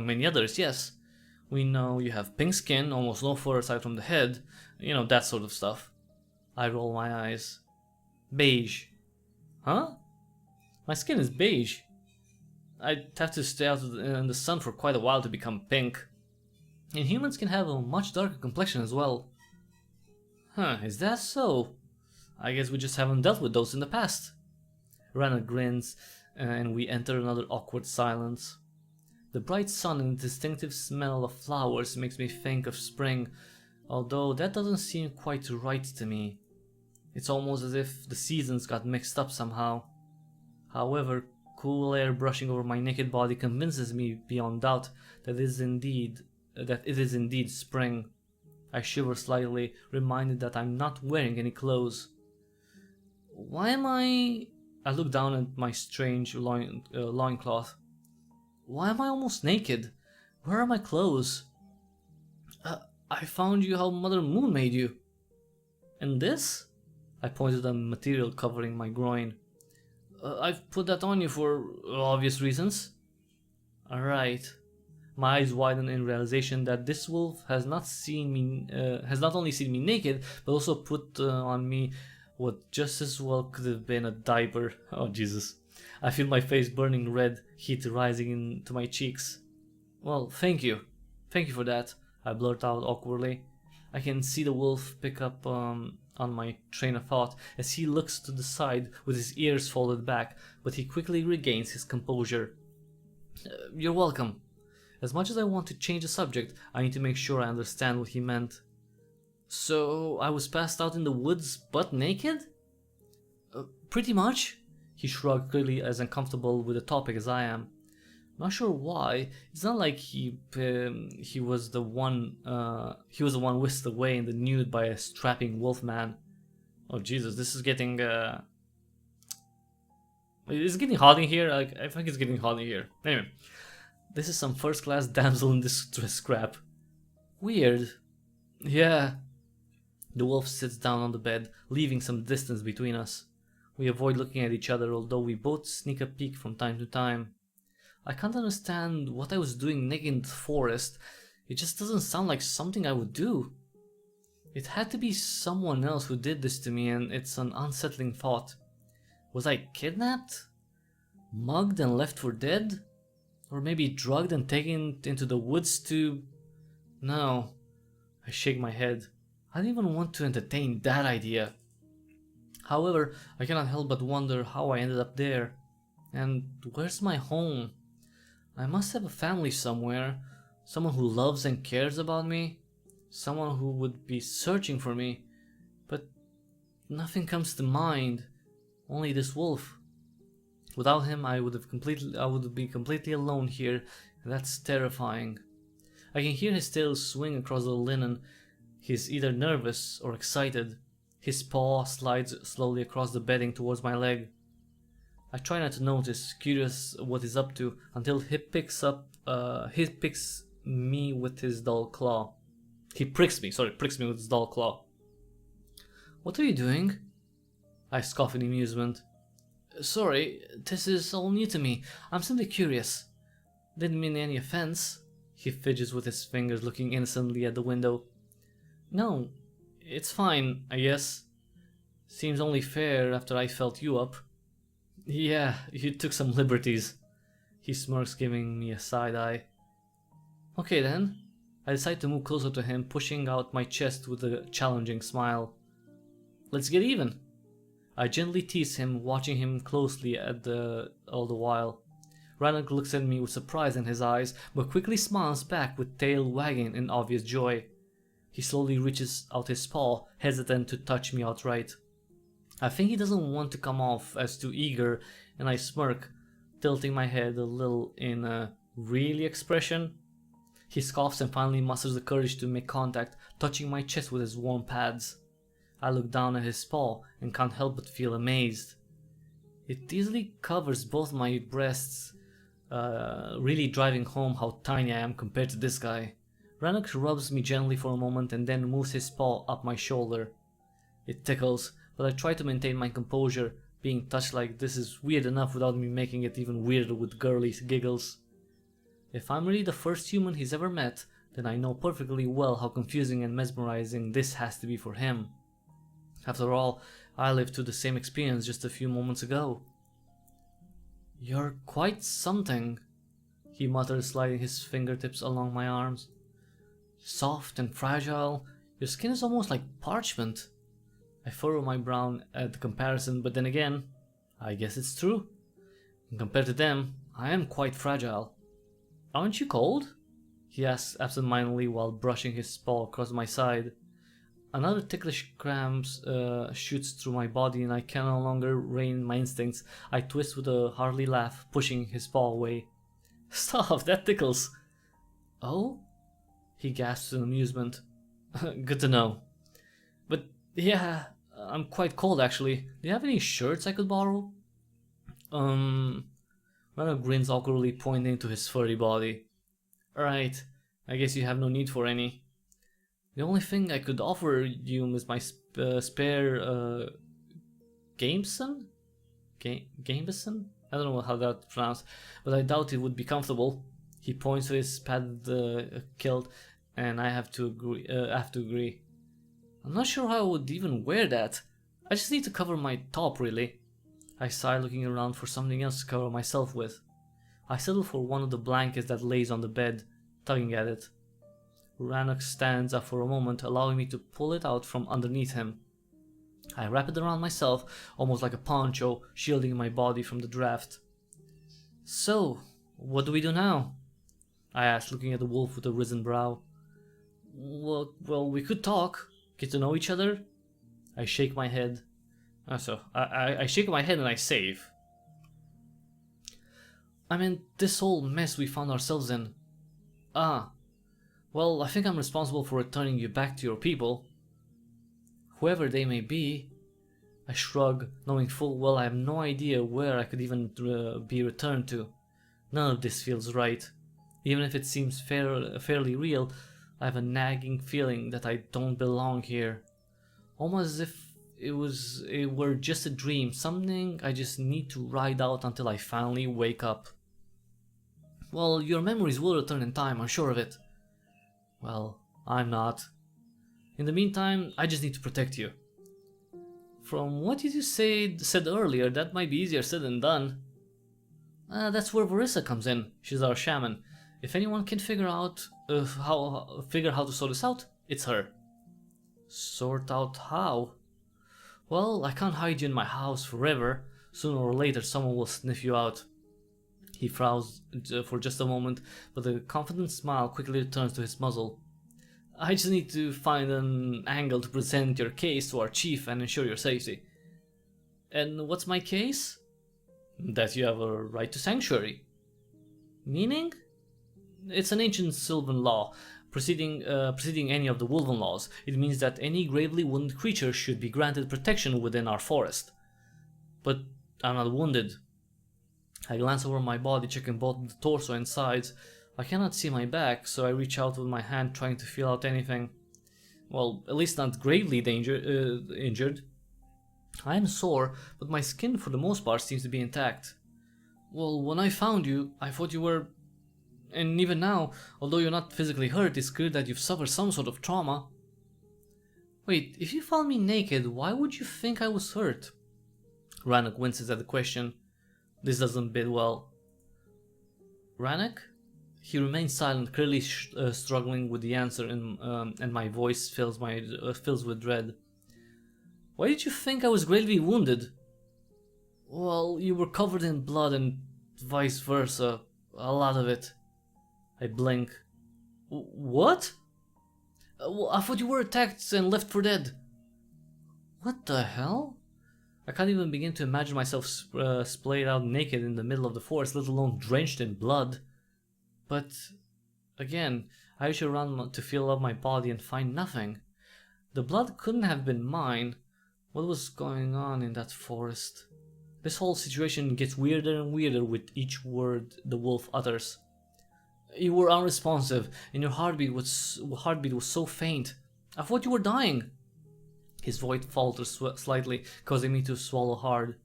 many others, yes. We know you have pink skin, almost no fur aside from the head. You know, that sort of stuff. I roll my eyes. Beige. Huh? My skin is beige. I'd have to stay out in the sun for quite a while to become pink. And humans can have a much darker complexion as well. Huh, is that so? I guess we just haven't dealt with those in the past. Rana grins, and we enter another awkward silence. The bright sun and the distinctive smell of flowers makes me think of spring, although that doesn't seem quite right to me. It's almost as if the seasons got mixed up somehow. However, cool air brushing over my naked body convinces me beyond doubt that it is indeed spring. I shiver slightly, reminded that I'm not wearing any clothes. Why am I look down at my strange loincloth. Why am I almost naked? Where are my clothes? I found you how Mother Moon made you. And this? I pointed at the material covering my groin. I've put that on you for obvious reasons. Alright. My eyes widen in realization that this wolf has not only seen me naked, but also put on me what just as well could have been a diaper. Oh Jesus. I feel my face burning red, heat rising into my cheeks. Well, thank you. Thank you for that, I blurt out awkwardly. I can see the wolf pick up on my train of thought as he looks to the side with his ears folded back, but he quickly regains his composure. You're welcome. As much as I want to change the subject, I need to make sure I understand what he meant. So, I was passed out in the woods butt naked? Pretty much. He shrugged, clearly as uncomfortable with the topic as I am. Not sure why. It's not like he was the one whisked away in the nude by a strapping wolfman. Oh Jesus, this is getting it's getting hot in here. I think it's getting hot in here. Anyway, this is some first-class damsel in distress crap. Weird. Yeah. The wolf sits down on the bed, leaving some distance between us. We avoid looking at each other, although we both sneak a peek from time to time. I can't understand what I was doing naked in the forest. It just doesn't sound like something I would do. It had to be someone else who did this to me, and it's an unsettling thought. Was I kidnapped? Mugged and left for dead? Or maybe drugged and taken into the woods to... No. I shake my head. I don't even want to entertain that idea. However, I cannot help but wonder how I ended up there. And where's my home? I must have a family somewhere. Someone who loves and cares about me. Someone who would be searching for me. But nothing comes to mind. Only this wolf. Without him, I would be completely alone here, and that's terrifying. I can hear his tail swing across the linen. He's either nervous or excited. His paw slides slowly across the bedding towards my leg. I try not to notice, curious what he's up to, until he picks me with his dull claw. He pricks me with his dull claw. What are you doing? I scoff in amusement. Sorry, this is all new to me. I'm simply curious. Didn't mean any offense. He fidgets with his fingers, looking innocently at the window. No, it's fine, I guess. Seems only fair after I felt you up. Yeah, you took some liberties. He smirks, giving me a side eye. Okay then. I decide to move closer to him, pushing out my chest with a challenging smile. Let's get even. I gently tease him, watching him closely all the while. Rannoch looks at me with surprise in his eyes, but quickly smiles back with tail wagging in obvious joy. He slowly reaches out his paw, hesitant to touch me outright. I think he doesn't want to come off as too eager, and I smirk, tilting my head a little in a really expression. He scoffs and finally musters the courage to make contact, touching my chest with his warm pads. I look down at his paw and can't help but feel amazed. It easily covers both my breasts, really driving home how tiny I am compared to this guy. Rannoch rubs me gently for a moment and then moves his paw up my shoulder. It tickles, but I try to maintain my composure. Being touched like this is weird enough without me making it even weirder with girly giggles. If I'm really the first human he's ever met, then I know perfectly well how confusing and mesmerizing this has to be for him. After all, I lived through the same experience just a few moments ago. You're quite something, he mutters, sliding his fingertips along my arms. Soft and fragile, your skin is almost like parchment. I furrow my brow at the comparison, but then again, I guess it's true. And compared to them, I am quite fragile. Aren't you cold? He asks absentmindedly while brushing his paw across my side. Another ticklish cramp shoots through my body and I can no longer rein my instincts. I twist with a hearty laugh, pushing his paw away. Stop, that tickles. Oh? He gasps in amusement. Good to know. But yeah, I'm quite cold actually. Do you have any shirts I could borrow? Rannoch grins awkwardly, pointing to his furry body. Right, I guess you have no need for any. The only thing I could offer you is my spare Gameson? Gameson? I don't know how that's pronounced, but I doubt it would be comfortable. He points to his padded kilt, and I have to agree. I'm not sure how I would even wear that. I just need to cover my top, really. I sigh, looking around for something else to cover myself with. I settle for one of the blankets that lays on the bed, tugging at it. Rannoch stands up for a moment, allowing me to pull it out from underneath him. I wrap it around myself, almost like a poncho, shielding my body from the draft. So, what do we do now? I asked, looking at the wolf with a risen brow. Well, we could talk, get to know each other. I shake my head. I shake my head and I save. I mean, this whole mess we found ourselves in. Well, I think I'm responsible for returning you back to your people. Whoever they may be. I shrug, knowing full well I have no idea where I could even be returned to. None of this feels right. Even if it seems fairly real, I have a nagging feeling that I don't belong here. Almost as if it were just a dream, something I just need to ride out until I finally wake up. Well, your memories will return in time, I'm sure of it. Well, I'm not. In the meantime, I just need to protect you. From what you said earlier, that might be easier said than done. That's where Varissa comes in. She's our shaman. If anyone can figure how to sort this out, it's her. Sort out how? Well, I can't hide you in my house forever. Sooner or later someone will sniff you out. He frowns for just a moment, but the confident smile quickly returns to his muzzle. I just need to find an angle to present your case to our chief and ensure your safety. And what's my case? That you have a right to sanctuary. Meaning? It's an ancient Sylvan law, preceding any of the Wolven laws. It means that any gravely wounded creature should be granted protection within our forest. But I'm not wounded. I glance over my body, checking both the torso and sides. I cannot see my back, so I reach out with my hand trying to feel out anything. Well, at least not gravely injured. I am sore, but my skin for the most part seems to be intact. Well, when I found you, I thought you were... And even now, although you're not physically hurt, it's clear that you've suffered some sort of trauma. Wait, if you found me naked, why would you think I was hurt? Rannoch winces at the question. This doesn't bid well. Rannoch? He remains silent, clearly struggling with the answer, and my voice fills with dread. Why did you think I was gravely wounded? Well, you were covered in blood and vice versa. A lot of it. I blink. What? I thought you were attacked and left for dead. What the hell? I can't even begin to imagine myself splayed out naked in the middle of the forest, let alone drenched in blood. But, again, I reach around to feel of my body and find nothing. The blood couldn't have been mine. What was going on in that forest? This whole situation gets weirder and weirder with each word the wolf utters. You were unresponsive, and your heartbeat was so faint. I thought you were dying. His voice falters slightly, causing me to swallow hard.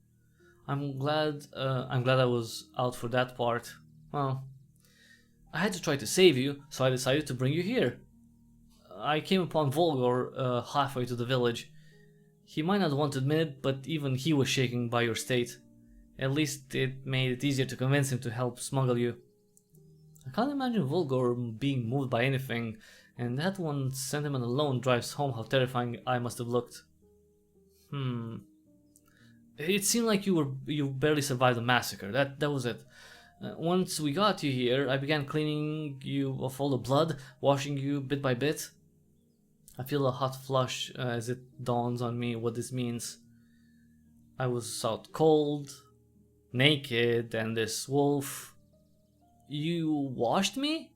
I'm glad I was out for that part. Well, I had to try to save you, so I decided to bring you here. I came upon Volgor halfway to the village. He might not want to admit it, but even he was shaken by your state. At least it made it easier to convince him to help smuggle you. I can't imagine Volgor being moved by anything, and that one sentiment alone drives home how terrifying I must have looked. It seemed like you barely survived the massacre. That was it. Once we got you here, I began cleaning you of all the blood, washing you bit by bit. I feel a hot flush as it dawns on me what this means. I was out cold, naked, and this wolf... You washed me?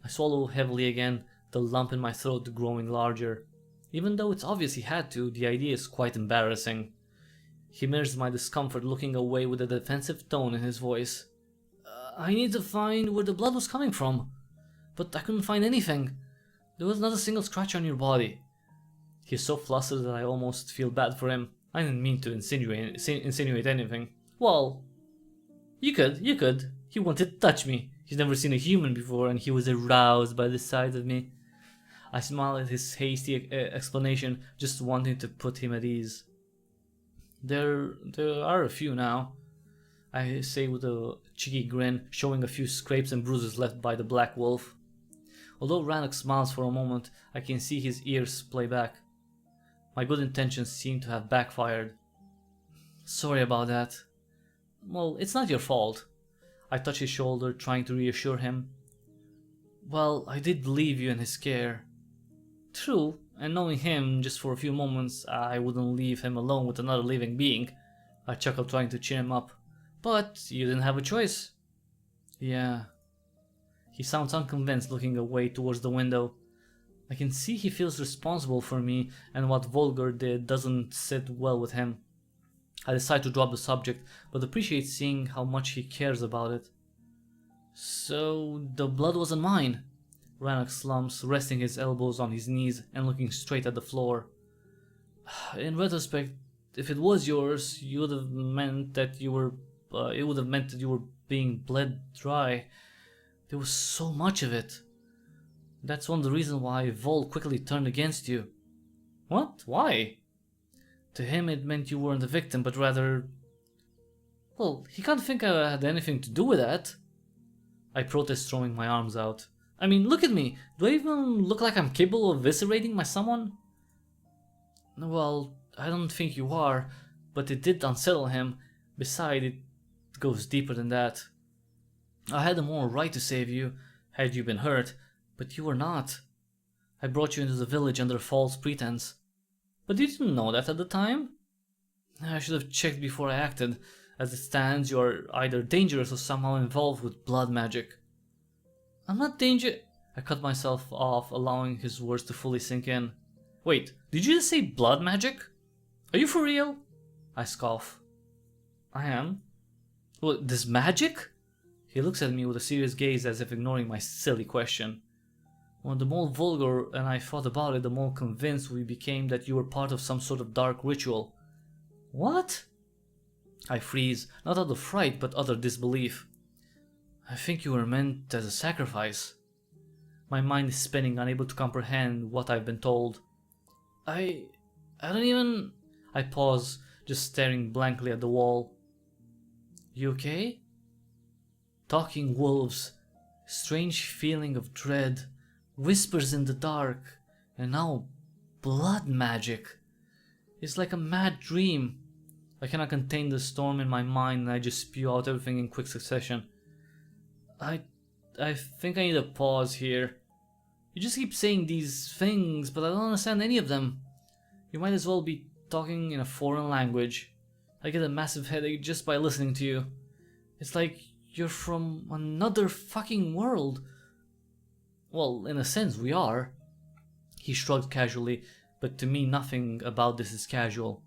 I swallow heavily again, the lump in my throat growing larger. Even though it's obvious he had to, the idea is quite embarrassing. He mirrors my discomfort, looking away with a defensive tone in his voice. I need to find where the blood was coming from, but I couldn't find anything. There was not a single scratch on your body. He's so flustered that I almost feel bad for him. I didn't mean to insinuate anything. Well, you could. He wanted to touch me. He's never seen a human before, and he was aroused by the sight of me. I smile at his hasty explanation, just wanting to put him at ease. There are a few now, I say with a cheeky grin, showing a few scrapes and bruises left by the black wolf. Although Rannoch smiles for a moment, I can see his ears play back. My good intentions seem to have backfired. Sorry about that. Well, it's not your fault. I touch his shoulder, trying to reassure him. Well, I did leave you in his care. True, and knowing him just for a few moments, I wouldn't leave him alone with another living being. I chuckle, trying to cheer him up. But you didn't have a choice. Yeah. He sounds unconvinced, looking away towards the window. I can see he feels responsible for me, and what Volgor did doesn't sit well with him. I decide to drop the subject, but appreciate seeing how much he cares about it. So, the blood wasn't mine. Rannoch slumps, resting his elbows on his knees and looking straight at the floor. In retrospect, if it was yours, it would have meant that you were being bled dry. There was so much of it. That's one of the reasons why Vol quickly turned against you. What? Why? To him it meant you weren't the victim, but rather... Well, he can't think I had anything to do with that. I protest, throwing my arms out. I mean, look at me. Do I even look like I'm capable of eviscerating my someone? Well, I don't think you are, but it did unsettle him. Besides, it goes deeper than that. I had a moral right to save you, had you been hurt, but you were not. I brought you into the village under a false pretense. But you didn't know that at the time? I should have checked before I acted. As it stands, you are either dangerous or somehow involved with blood magic. I'm not I cut myself off, allowing his words to fully sink in. Wait, did you just say blood magic? Are you for real? I scoff. I am. What, this magic? He looks at me with a serious gaze as if ignoring my silly question. Well, the more vulgar and I thought about it, the more convinced we became that you were part of some sort of dark ritual. What? I freeze, not out of fright, but utter disbelief. I think you were meant as a sacrifice. My mind is spinning, unable to comprehend what I've been told. I don't even... I pause, just staring blankly at the wall. You okay? Talking wolves, strange feeling of dread, whispers in the dark, and now blood magic. It's like a mad dream. I cannot contain the storm in my mind and I just spew out everything in quick succession. I think I need a pause here. You just keep saying these things, but I don't understand any of them. You might as well be talking in a foreign language. I get a massive headache just by listening to you. It's like you're from another fucking world. Well, in a sense, we are. He shrugged casually, but to me nothing about this is casual.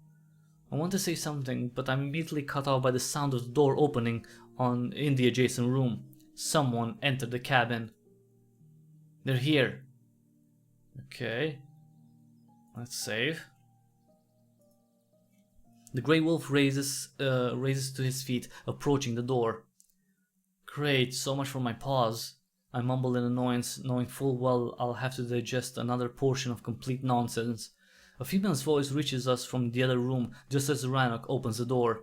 I want to say something, but I'm immediately cut off by the sound of the door opening in the adjacent room. Someone entered the cabin. They're here. Okay. Let's save. The Grey Wolf raises to his feet, approaching the door. Great, so much for my pause. I mumble in annoyance, knowing full well I'll have to digest another portion of complete nonsense. A female's voice reaches us from the other room just as Rannoch opens the door.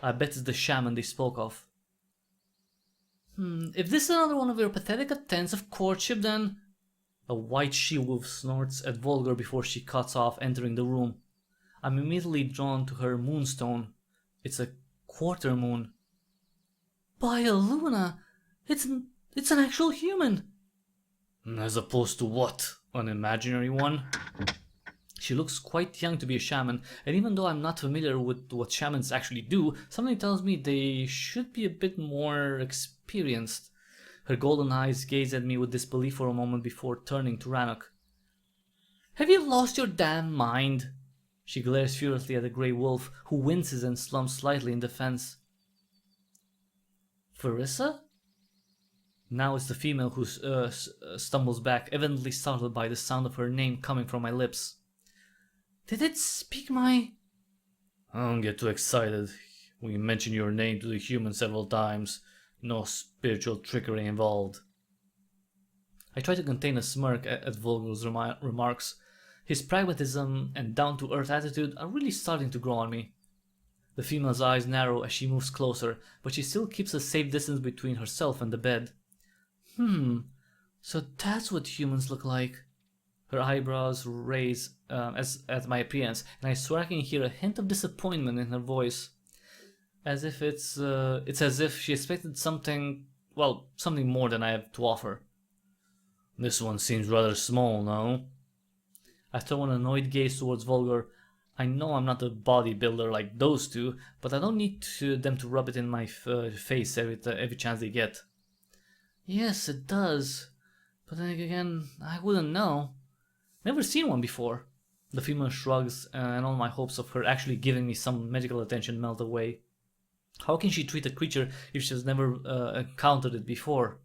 I bet it's the shaman they spoke of. If this is another one of your pathetic attempts of courtship, then... A white she-wolf snorts at Volgar before she cuts off, entering the room. I'm immediately drawn to her moonstone. It's a quarter moon. By a Luna! It's an actual human! As opposed to what? An imaginary one? She looks quite young to be a shaman, and even though I'm not familiar with what shamans actually do, something tells me they should be a bit more experienced. Her golden eyes gaze at me with disbelief for a moment before turning to Rannoch. Have you lost your damn mind? She glares furiously at the Grey Wolf, who winces and slumps slightly in defense. Farissa? Now it's the female who stumbles back, evidently startled by the sound of her name coming from my lips. Did it speak my... Don't get too excited. We mentioned your name to the human several times. No spiritual trickery involved. I try to contain a smirk at Volgar's remarks. His pragmatism and down-to-earth attitude are really starting to grow on me. The female's eyes narrow as she moves closer, but she still keeps a safe distance between herself and the bed. So that's what humans look like. Her eyebrows raise at my appearance, and I swear I can hear a hint of disappointment in her voice. As if it's as if she expected something more than I have to offer. This one seems rather small, no? I throw an annoyed gaze towards Volgar. I know I'm not a bodybuilder like those two, but I don't need them to rub it in my face every chance they get. Yes, it does. But then again, I wouldn't know. Never seen one before. The female shrugs, and all my hopes of her actually giving me some medical attention melt away. How can she treat a creature if she's never encountered it before?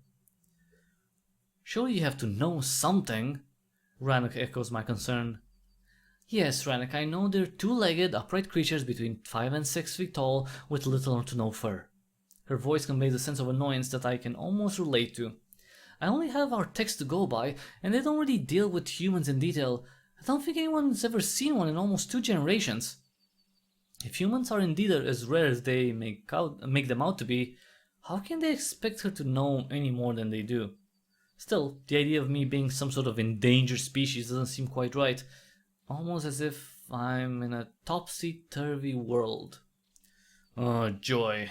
Surely you have to know something. Rannoch echoes my concern. Yes, Rannoch, I know they're two-legged, upright creatures between 5 and 6 feet tall with little or to no fur. Her voice conveys a sense of annoyance that I can almost relate to. I only have our text to go by, and they don't really deal with humans in detail. I don't think anyone's ever seen one in almost 2 generations. If humans are indeed as rare as they make them out to be, how can they expect her to know any more than they do? Still, the idea of me being some sort of endangered species doesn't seem quite right. Almost as if I'm in a topsy-turvy world. Oh, joy.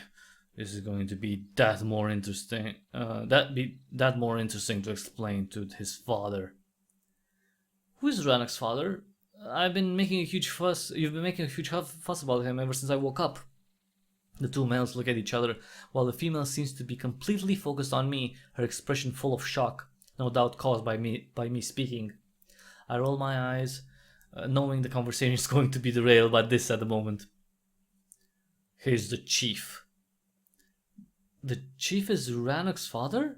This is going to be that more interesting. That more interesting to explain to his father. Who is Rannoch's father? You've been making a huge fuss about him ever since I woke up. The two males look at each other, while the female seems to be completely focused on me, her expression full of shock, no doubt caused by me speaking. I roll my eyes, knowing the conversation is going to be derailed by this at the moment. Here's the chief. The chief is Rannoch's father?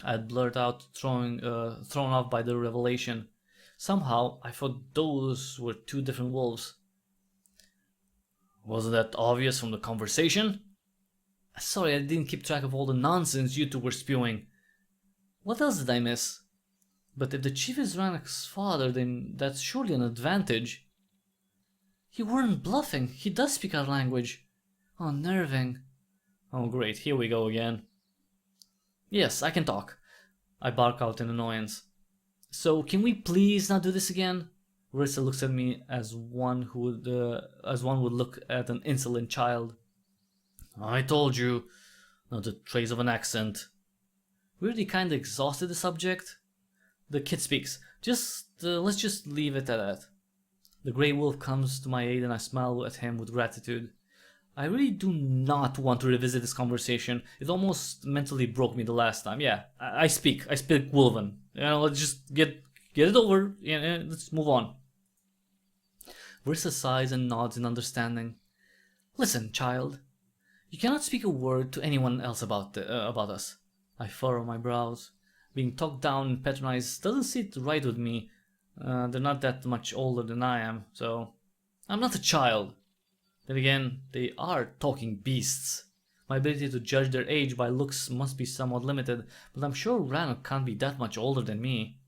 I had blurted out, thrown off by the revelation. Somehow, I thought those were two different wolves. Wasn't that obvious from the conversation? Sorry, I didn't keep track of all the nonsense you two were spewing. What else did I miss? But if the chief is Rannoch's father, then that's surely an advantage. You weren't bluffing. He does speak our language. Unnerving. Oh great, here we go again. Yes, I can talk. I bark out in annoyance. So can we please not do this again? Rissa looks at me as one would look at an insolent child. I told you, not a trace of an accent. We already kinda exhausted the subject. The kid speaks. Let's just leave it at that. The grey wolf comes to my aid and I smile at him with gratitude. I really do not want to revisit this conversation. It almost mentally broke me the last time. Yeah, I speak Wolven. Let's just get it over. Let's move on. Versa sighs and nods in understanding. Listen, child. You cannot speak a word to anyone else about us. I furrow my brows. Being talked down and patronized doesn't sit right with me. They're not that much older than I am, so I'm not a child. Then again, they are talking beasts. My ability to judge their age by looks must be somewhat limited, but I'm sure Rannoch can't be that much older than me.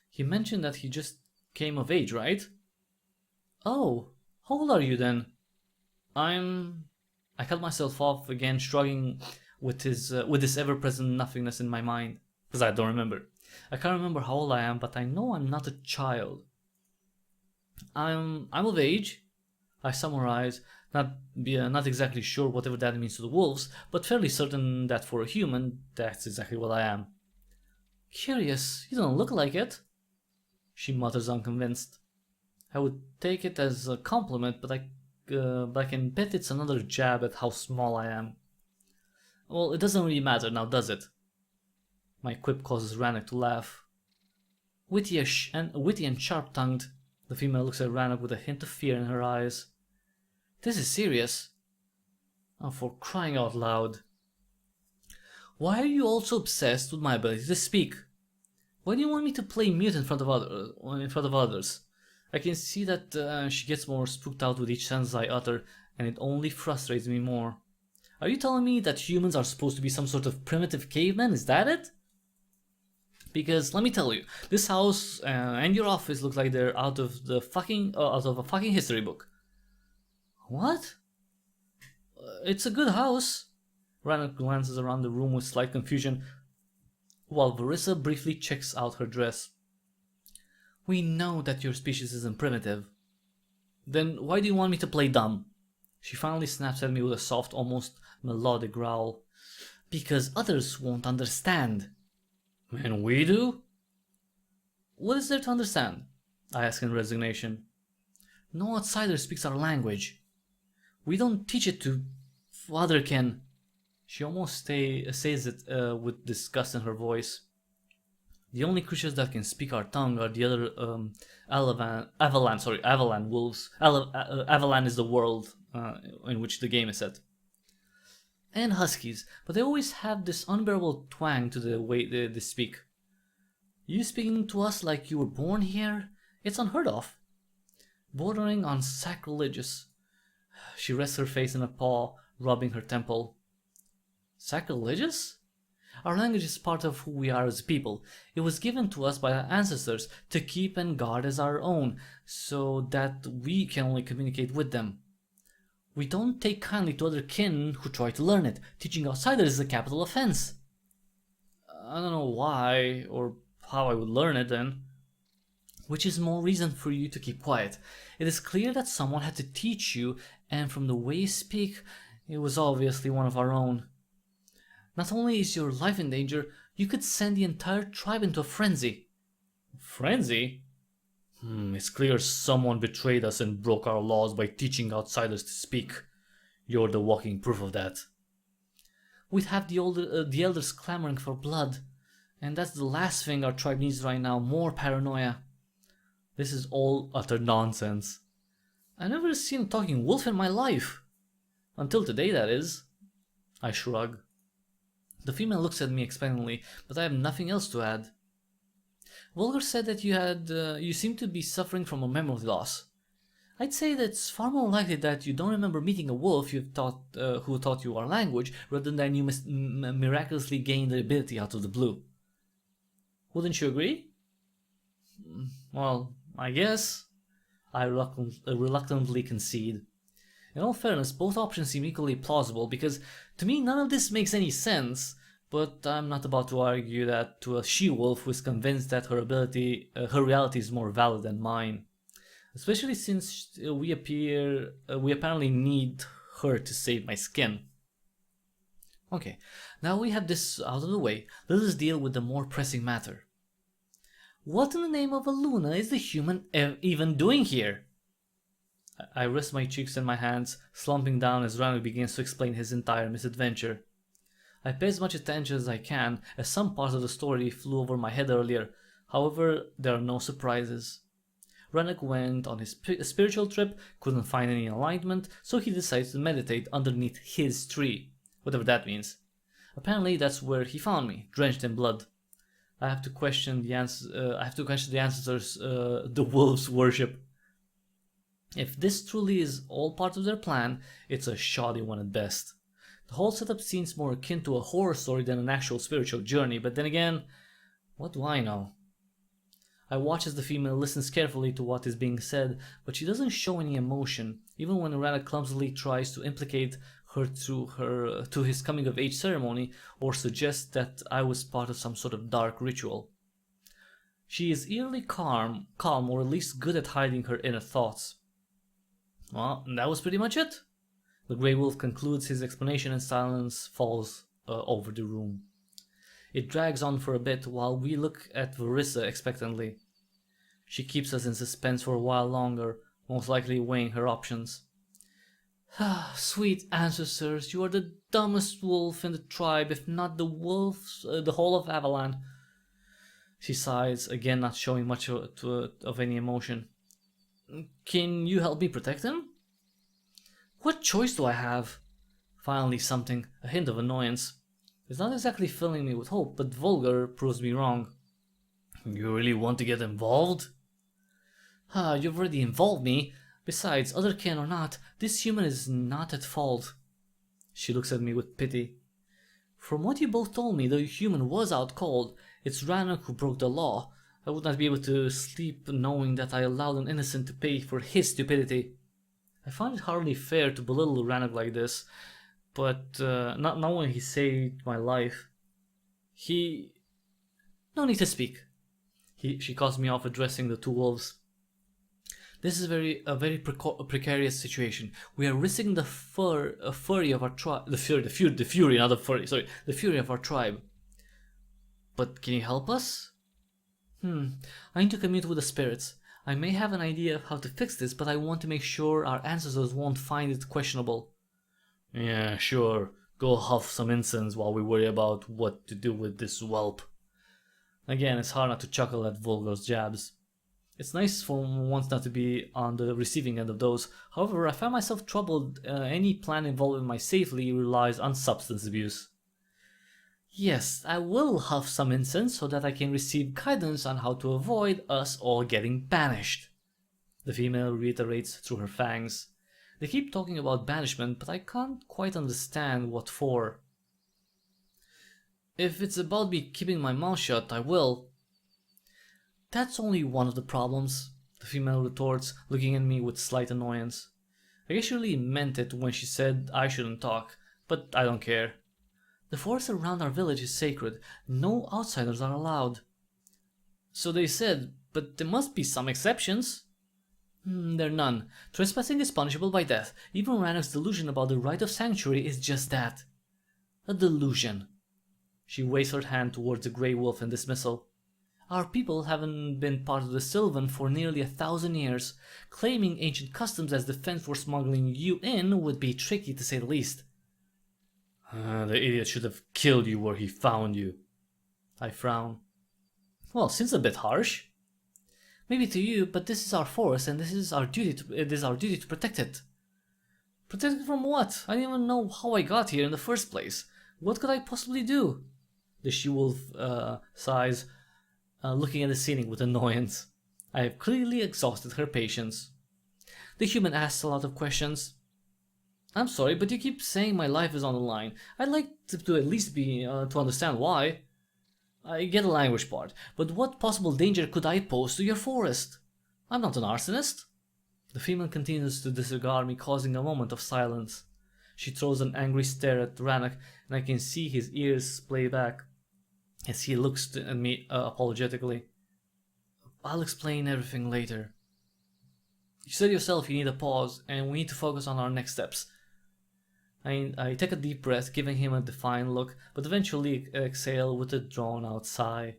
He mentioned that he just came of age, right? Oh, how old are you then? I cut myself off again, shrugging with this ever-present nothingness in my mind, because I don't remember. I can't remember how old I am, but I know I'm not a child. I'm of age, I summarize, not exactly sure whatever that means to the wolves, but fairly certain that for a human, that's exactly what I am. Curious, you don't look like it, she mutters unconvinced. I would take it as a compliment, but I can bet it's another jab at how small I am. Well, it doesn't really matter now, does it? My quip causes Rannoch to laugh. Witty and sharp-tongued, the female looks at Rannoch with a hint of fear in her eyes. This is serious. Oh, for crying out loud. Why are you all so obsessed with my ability to speak? Why do you want me to play mute in front of others? I can see that she gets more spooked out with each sentence I utter, and it only frustrates me more. Are you telling me that humans are supposed to be some sort of primitive cavemen? Is that it? Because let me tell you, this house and your office look like they're out of a fucking history book. What? It's a good house. Rannoch glances around the room with slight confusion, while Verissa briefly checks out her dress. We know that your species isn't primitive. Then why do you want me to play dumb? She finally snaps at me with a soft, almost melodic growl. Because others won't understand. And we do? What is there to understand? I ask in resignation. No outsider speaks our language. We don't teach it to otherkin. She almost says it with disgust in her voice. The only creatures that can speak our tongue are the other Avalan wolves. Avalan is the world in which the game is set. And huskies, but they always have this unbearable twang to the way they speak. You speaking to us like you were born here? It's unheard of. Bordering on sacrilegious. She rests her face in a paw, rubbing her temple. Sacrilegious? Our language is part of who we are as a people. It was given to us by our ancestors to keep and guard as our own, so that we can only communicate with them. We don't take kindly to other kin who try to learn it. Teaching outsiders is a capital offense. I don't know why or how I would learn it then. Which is more reason for you to keep quiet. It is clear that someone had to teach you, and from the way you speak, it was obviously one of our own. Not only is your life in danger, you could send the entire tribe into a frenzy. Frenzy? It's clear someone betrayed us and broke our laws by teaching outsiders to speak. You're the walking proof of that. We'd have the elders clamoring for blood, and that's the last thing our tribe needs right now, more paranoia. This is all utter nonsense. I've never seen a talking wolf in my life. Until today, that is. I shrug. The female looks at me expectantly, but I have nothing else to add. Volgar said that you seem to be suffering from a memory loss. I'd say that it's far more likely that you don't remember meeting a wolf who taught you our language, rather than you miraculously gained the ability out of the blue. Wouldn't you agree? Well, I guess. I reluctantly concede. In all fairness, both options seem equally plausible, because to me none of this makes any sense, but I'm not about to argue that to a she-wolf who is convinced that her reality is more valid than mine. Especially since we apparently need her to save my skin. Okay, now we have this out of the way, let us deal with the more pressing matter. What in the name of Aluna is the human even doing here? I rest my cheeks in my hands, slumping down as Ranuk begins to explain his entire misadventure. I pay as much attention as I can, as some parts of the story flew over my head earlier. However, there are no surprises. Ranuk went on his spiritual trip, couldn't find any enlightenment, so he decided to meditate underneath his tree, whatever that means. Apparently that's where he found me, drenched in blood. I have to question the ancestors the wolves worship. If this truly is all part of their plan, it's a shoddy one at best. The whole setup seems more akin to a horror story than an actual spiritual journey, but then again, what do I know? I watch as the female listens carefully to what is being said, but she doesn't show any emotion, even when Ranuk clumsily tries to implicate her to his coming of age ceremony, or suggest that I was part of some sort of dark ritual. She is eerily calm, or at least good at hiding her inner thoughts. Well, that was pretty much it. The Grey Wolf concludes his explanation and silence falls over the room. It drags on for a bit while we look at Verissa expectantly. She keeps us in suspense for a while longer, most likely weighing her options. Sweet ancestors, you are the dumbest wolf in the tribe, if not the whole of Avalan. She sighs, again not showing much of any emotion. Can you help me protect him? What choice do I have? Finally something, a hint of annoyance. It's not exactly filling me with hope, but Volgar proves me wrong. You really want to get involved? You've already involved me. Besides, other kin or not, this human is not at fault. She looks at me with pity. From what you both told me, the human was out cold. It's Ranuk who broke the law. I would not be able to sleep knowing that I allowed an innocent to pay for his stupidity. I find it hardly fair to belittle Ranuk like this, but not knowing he saved my life. No need to speak. She cuts me off, addressing the two wolves. This is a very precarious situation. We are risking the fury of our tribe. The fury of our tribe. But can you help us? I need to commute with the spirits. I may have an idea of how to fix this, but I want to make sure our ancestors won't find it questionable. Yeah, sure. Go huff some incense while we worry about what to do with this whelp. Again, it's hard not to chuckle at Volgar's jabs. It's nice for once not to be on the receiving end of those. However, I find myself troubled. Any plan involving my safety relies on substance abuse. Yes, I will huff some incense so that I can receive guidance on how to avoid us all getting banished. The female reiterates through her fangs. They keep talking about banishment, but I can't quite understand what for. If it's about me keeping my mouth shut, I will. That's only one of the problems, the female retorts, looking at me with slight annoyance. I guess she really meant it when she said I shouldn't talk, but I don't care. The forest around our village is sacred. No outsiders are allowed. So they said, but there must be some exceptions. There are none. Trespassing is punishable by death. Even Ranuk's delusion about the right of sanctuary is just that. A delusion. She waves her hand towards the Grey Wolf in dismissal. Our people haven't been part of the Sylvan for nearly 1,000 years. Claiming ancient customs as defense for smuggling you in would be tricky to say the least. The idiot should have killed you where he found you. I frown. Well, seems a bit harsh. Maybe to you, but this is our forest and this is our duty to protect it. Protect it from what? I didn't even know how I got here in the first place. What could I possibly do? The she-wolf sighs, looking at the ceiling with annoyance. I have clearly exhausted her patience. The human asks a lot of questions. I'm sorry, but you keep saying my life is on the line. I'd like to at least be to understand why. I get the language part, but what possible danger could I pose to your forest? I'm not an arsonist. The female continues to disregard me, causing a moment of silence. She throws an angry stare at Rannoch, and I can see his ears play back as he looks at me apologetically. I'll explain everything later. You said yourself you need a pause, and we need to focus on our next steps. I take a deep breath, giving him a defiant look, but eventually exhale with a drawn-out sigh.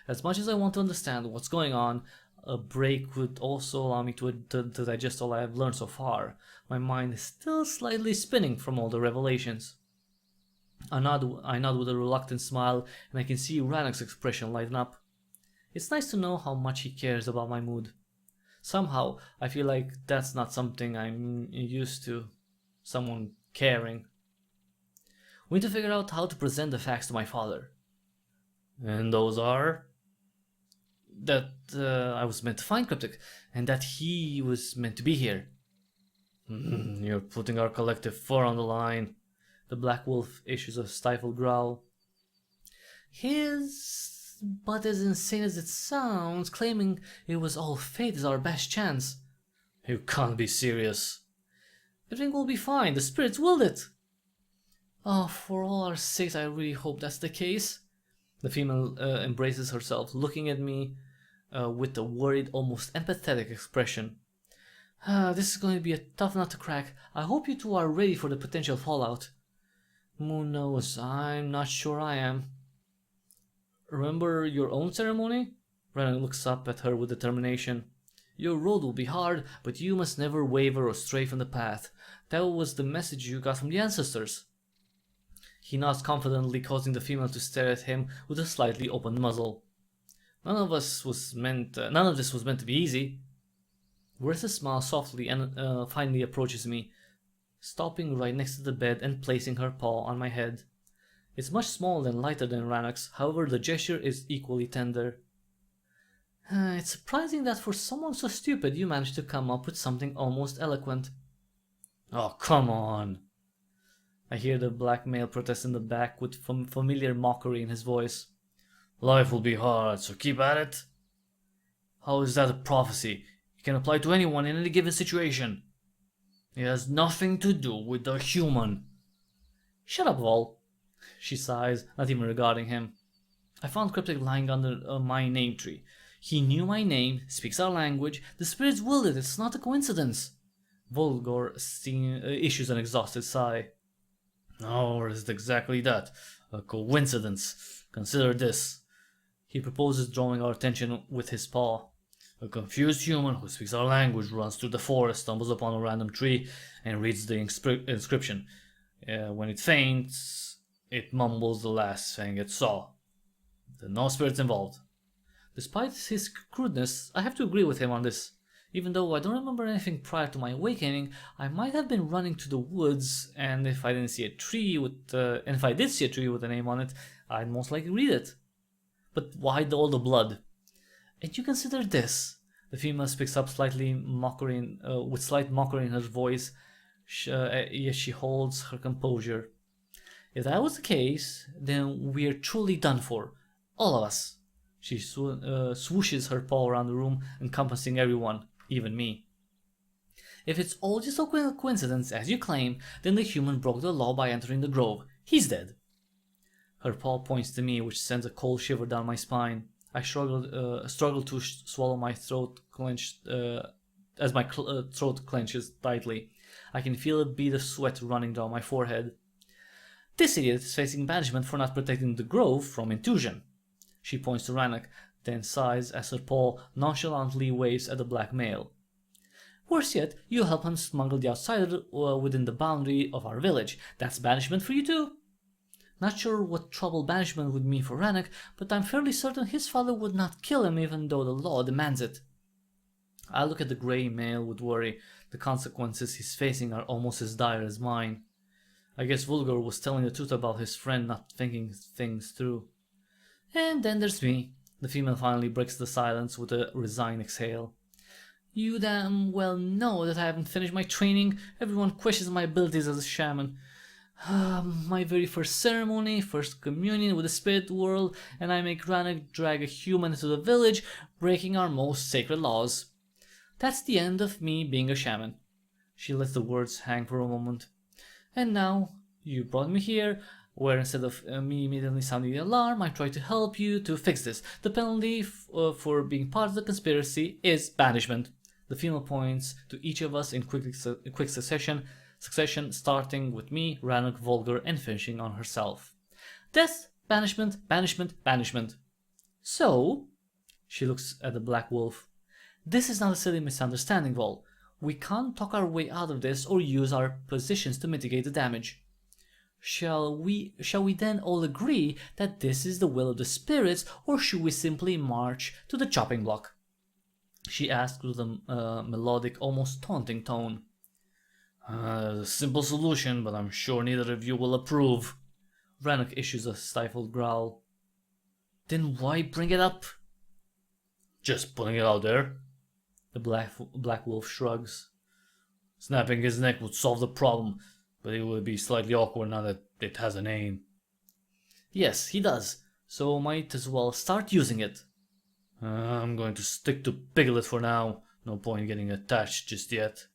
As much as I want to understand what's going on, a break would also allow me to digest all I have learned so far. My mind is still slightly spinning from all the revelations. I nod with a reluctant smile, and I can see Rannoch's expression lighten up. It's nice to know how much he cares about my mood. Somehow, I feel like that's not something I'm used to. Someone caring. We need to figure out how to present the facts to my father. And those are? That I was meant to find Cryptic, and that he was meant to be here. You're putting our collective fur on the line. The Black Wolf issues a stifled growl. His but as insane as it sounds, claiming it was all fate is our best chance. You can't be serious. Everything will be fine, the spirits willed it. Oh, for all our sakes, I really hope that's the case. The female embraces herself, looking at me with a worried, almost empathetic expression. This is going to be a tough nut to crack. I hope you two are ready for the potential fallout. Moon knows, I'm not sure I am. Remember your own ceremony? Renan looks up at her with determination. Your road will be hard, but you must never waver or stray from the path. That was the message you got from the ancestors. He nods confidently, causing the female to stare at him with a slightly open muzzle. None of this was meant to be easy. Marissa smiles softly and finally approaches me, stopping right next to the bed and placing her paw on my head. It's much smaller and lighter than Rannoch's, however the gesture is equally tender. It's surprising that for someone so stupid you managed to come up with something almost eloquent. Oh, come on. I hear the black male protest in the back with familiar mockery in his voice. Life will be hard, so keep at it. How is that a prophecy? It can apply to anyone in any given situation. It has nothing to do with the human. Shut up, Vol. She sighs, not even regarding him. I found Cryptic lying under my name tree. He knew my name, speaks our language, the spirits willed it, it's not a coincidence. Volgor issues an exhausted sigh. Or is it exactly that? A coincidence. Consider this. He proposes, drawing our attention with his paw. A confused human who speaks our language runs through the forest, stumbles upon a random tree, and reads the inscription. When it faints, it mumbles the last thing it saw. There are no spirits involved. Despite his crudeness, I have to agree with him on this. Even though I don't remember anything prior to my awakening, I might have been running to the woods, and if I did see a tree with a name on it, I'd most likely read it. But why all the blood? And you consider this. The female speaks up with slight mockery in her voice, yet she holds her composure. If that was the case, then we're truly done for. All of us. She swooshes her paw around the room, encompassing everyone, even me. If it's all just a coincidence, as you claim, then the human broke the law by entering the grove. He's dead. Her paw points to me, which sends a cold shiver down my spine. I struggle to swallow my throat clenched, as my throat clenches tightly. I can feel a bead of sweat running down my forehead. This idiot is facing banishment for not protecting the grove from intrusion. She points to Rannoch, then sighs as her paw nonchalantly waves at the black male. Worse yet, you help him smuggle the outsider within the boundary of our village. That's banishment for you too. Not sure what trouble banishment would mean for Rannoch, but I'm fairly certain his father would not kill him even though the law demands it. I look at the grey male with worry. The consequences he's facing are almost as dire as mine. I guess Vulgar was telling the truth about his friend not thinking things through. And then there's me. The female finally breaks the silence with a resigned exhale. You damn well know that I haven't finished my training. Everyone questions my abilities as a shaman. My very first ceremony, first communion with the spirit world, and I make Rannoch drag a human into the village, breaking our most sacred laws. That's the end of me being a shaman. She lets the words hang for a moment. And now, you brought me here, where instead of me immediately sounding the alarm, I try to help you to fix this. The penalty for being part of the conspiracy is banishment. The female points to each of us in quick succession, starting with me, Rannoch, Vulgar, and finishing on herself. Death, banishment, banishment, banishment. So, she looks at the Black Wolf. This is not a silly misunderstanding, Vol. We can't talk our way out of this or use our positions to mitigate the damage. Shall we then all agree that this is the will of the spirits, or should we simply march to the chopping block? She asked with a melodic, almost taunting tone. A simple solution, but I'm sure neither of you will approve. Rannoch issues a stifled growl. Then why bring it up? Just putting it out there. The Black Wolf shrugs. Snapping his neck would solve the problem, but it would be slightly awkward now that it has a name. Yes, he does, so might as well start using it. I'm going to stick to Piglet for now. No point getting attached just yet.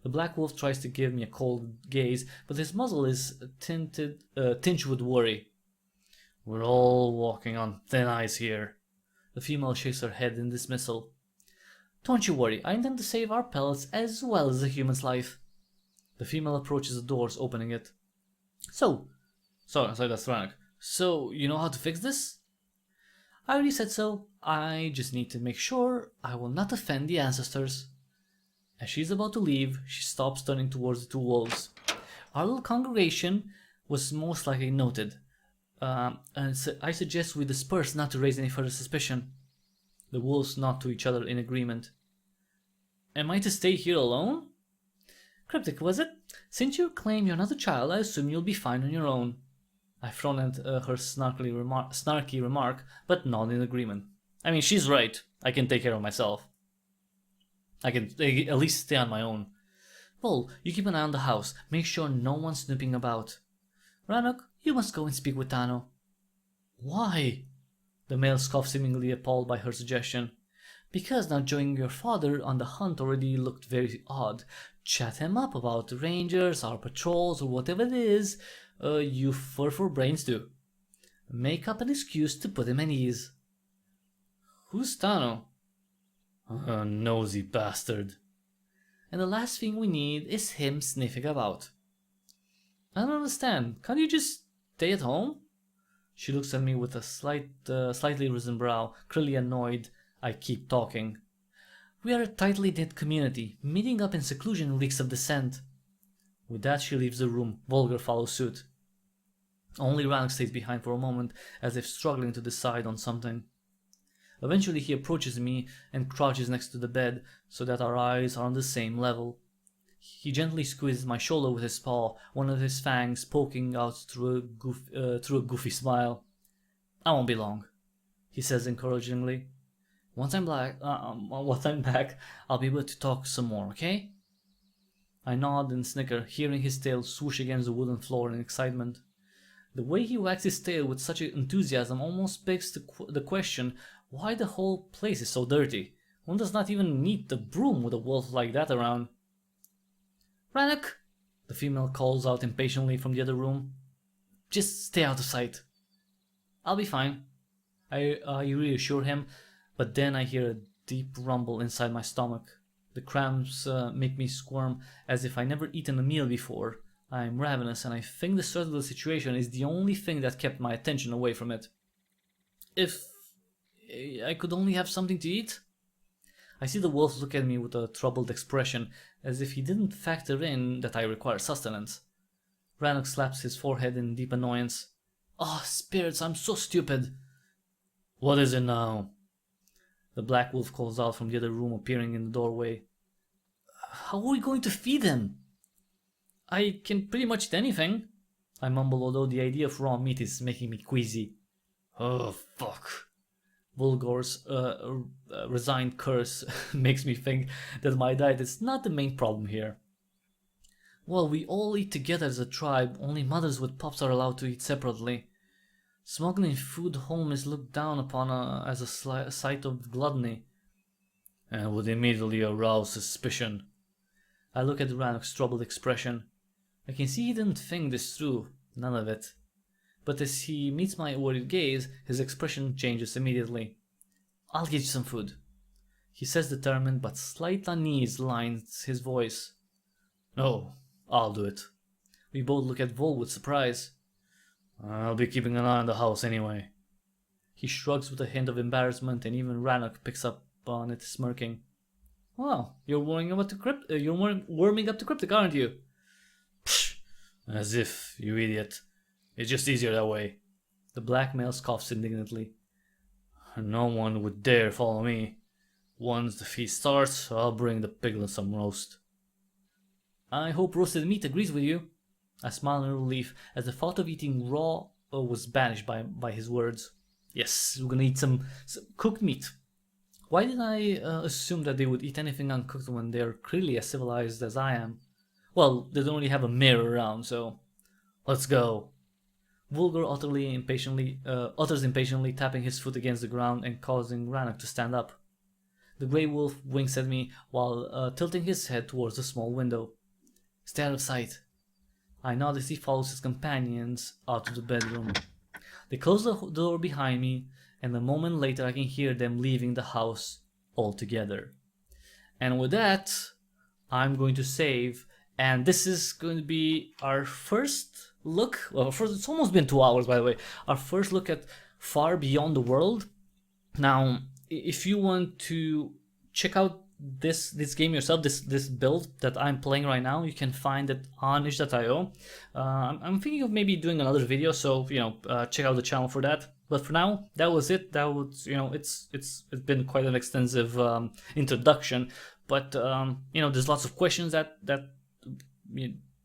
The Black Wolf tries to give me a cold gaze, but his muzzle is tinged with worry. We're all walking on thin ice here. The female shakes her head in dismissal. Don't you worry, I intend to save our pellets as well as the human's life. The female approaches the doors, opening it. Sorry, that's Rannoch. So, you know how to fix this? I already said so. I just need to make sure I will not offend the ancestors. As she's about to leave, she stops, turning towards the two wolves. Our little congregation was most likely noted, and so I suggest we disperse not to raise any further suspicion. The wolves nod to each other in agreement. Am I to stay here alone? Cryptic, was it? Since you claim you're not a child, I assume you'll be fine on your own. I've thrown at her snarky remark, but nod in agreement. I mean, she's right. I can take care of myself. I can at least stay on my own. Well, you keep an eye on the house. Make sure no one's snooping about. Rannoch, you must go and speak with Tano. Why? The male scoffed, seemingly appalled by her suggestion. Because not joining your father on the hunt already looked very odd. Chat him up about the rangers, our patrols, or whatever it is you fur brains do. Make up an excuse to put him at ease. Who's Tano? A nosy bastard. And the last thing we need is him sniffing about. I don't understand. Can't you just stay at home? She looks at me with a slightly risen brow, clearly annoyed I keep talking. We are a tightly knit community. Meeting up in seclusion reeks of dissent. With that, she leaves the room. Vulgar follows suit. Only Rannoch stays behind for a moment, as if struggling to decide on something. Eventually he approaches me and crouches next to the bed, so that our eyes are on the same level. He gently squeezes my shoulder with his paw, one of his fangs poking out through a goofy smile. I won't be long, he says encouragingly. Once I'm back, I'll be able to talk some more, okay? I nod and snicker, hearing his tail swoosh against the wooden floor in excitement. The way he wags his tail with such enthusiasm almost begs the question why the whole place is so dirty. One does not even need the broom with a wolf like that around. Rannoch, the female calls out impatiently from the other room. Just stay out of sight. I'll be fine, I reassure him, but then I hear a deep rumble inside my stomach. The cramps make me squirm as if I never eaten a meal before. I'm ravenous, and I think the stress of the situation is the only thing that kept my attention away from it. If I could only have something to eat? I see the wolf look at me with a troubled expression, as if he didn't factor in that I require sustenance. Rannoch slaps his forehead in deep annoyance. Oh, spirits, I'm so stupid. What is it now? The Black Wolf calls out from the other room, appearing in the doorway. How are we going to feed him? I can pretty much eat anything, I mumble, although the idea of raw meat is making me queasy. Oh, fuck. Vulgar's resigned curse makes me think that my diet is not the main problem here. Well, we all eat together as a tribe, only mothers with pups are allowed to eat separately. Smuggling food home is looked down upon as a site of gluttony, and would immediately arouse suspicion. I look at Rannoch's troubled expression. I can see he didn't think this through, none of it. But as he meets my worried gaze, his expression changes immediately. I'll get you some food, he says, determined, but slight unease lines his voice. No, I'll do it. We both look at Vol with surprise. I'll be keeping an eye on the house anyway. He shrugs with a hint of embarrassment, and even Rannoch picks up on it, smirking. Well, you're warming up to Cryptic, aren't you? Psh, as if, you idiot. It's just easier that way. The black male scoffs indignantly. No one would dare follow me. Once the feast starts, I'll bring the piglet some roast. I hope roasted meat agrees with you. I smile in relief as the thought of eating raw was banished by his words. Yes, we're gonna eat some cooked meat. Why did I assume that they would eat anything uncooked when they're clearly as civilized as I am? Well, they don't really have a mirror around, so let's go. Vulgar utters impatiently, tapping his foot against the ground and causing Rannoch to stand up. The grey wolf winks at me while tilting his head towards the small window. Stay out of sight. I nod as he follows his companions out of the bedroom. They close the door behind me, and a moment later I can hear them leaving the house altogether. And with that, I'm going to save, and this is going to be our first look, it's almost been 2 hours by the way, our first look at Far Beyond the World. Now, if you want to check out this game yourself, this build that I'm playing right now, you can find it on itch.io. I'm thinking of maybe doing another video, so check out the channel for that. But for now, that was it. That was it's been quite an extensive introduction, but there's lots of questions that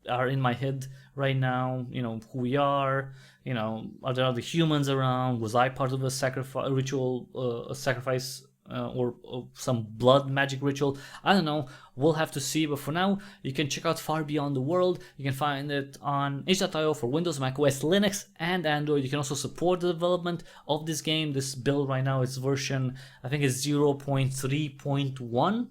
are in my head right now. Who we are. Are there other humans around? Was I part of a sacrifice ritual, a sacrifice? Or some blood magic ritual. I don't know, we'll have to see, but for now you can check out Far Beyond the World. You can find it on itch.io for Windows, macOS, Linux and Android. You can also support the development of this game. This build right now is version, I think it's 0.3.1.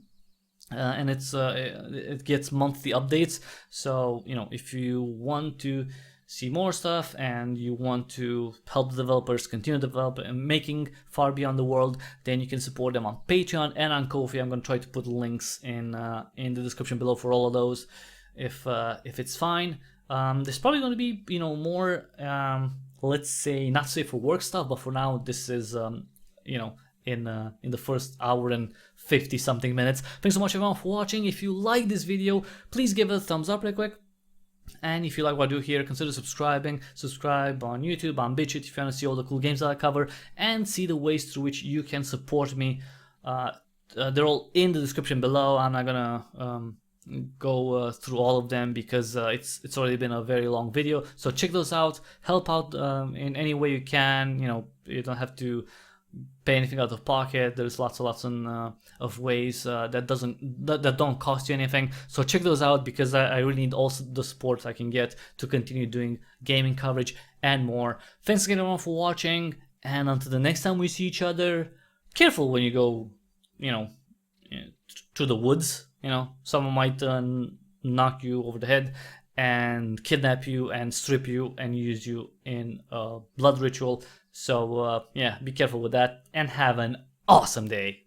And it gets monthly updates, so if you want to see more stuff and you want to help the developers continue developing and making Far Beyond the World, then you can support them on Patreon and on Ko-fi. I'm going to try to put links in the description below for all of those, if it's fine. There's probably going to be more let's say not safe for work stuff, but for now this is in the first hour and 50 something minutes. Thanks so much everyone for watching. If you like this video, please give it a thumbs up real quick. And if you like what I do here, consider subscribing. Subscribe on YouTube, on BitChute if you want to see all the cool games that I cover and see the ways through which you can support me. They're all in the description below. I'm not gonna go through all of them because it's already been a very long video. So check those out. Help out in any way you can. You don't have to pay anything out of pocket. There's lots of ways that don't cost you anything, so check those out because I really need also the support I can get to continue doing gaming coverage and more. Thanks again everyone for watching, and until the next time we see each other, careful when you go to the woods. Someone might knock you over the head and kidnap you and strip you and use you in a blood ritual. So yeah, be careful with that and have an awesome day.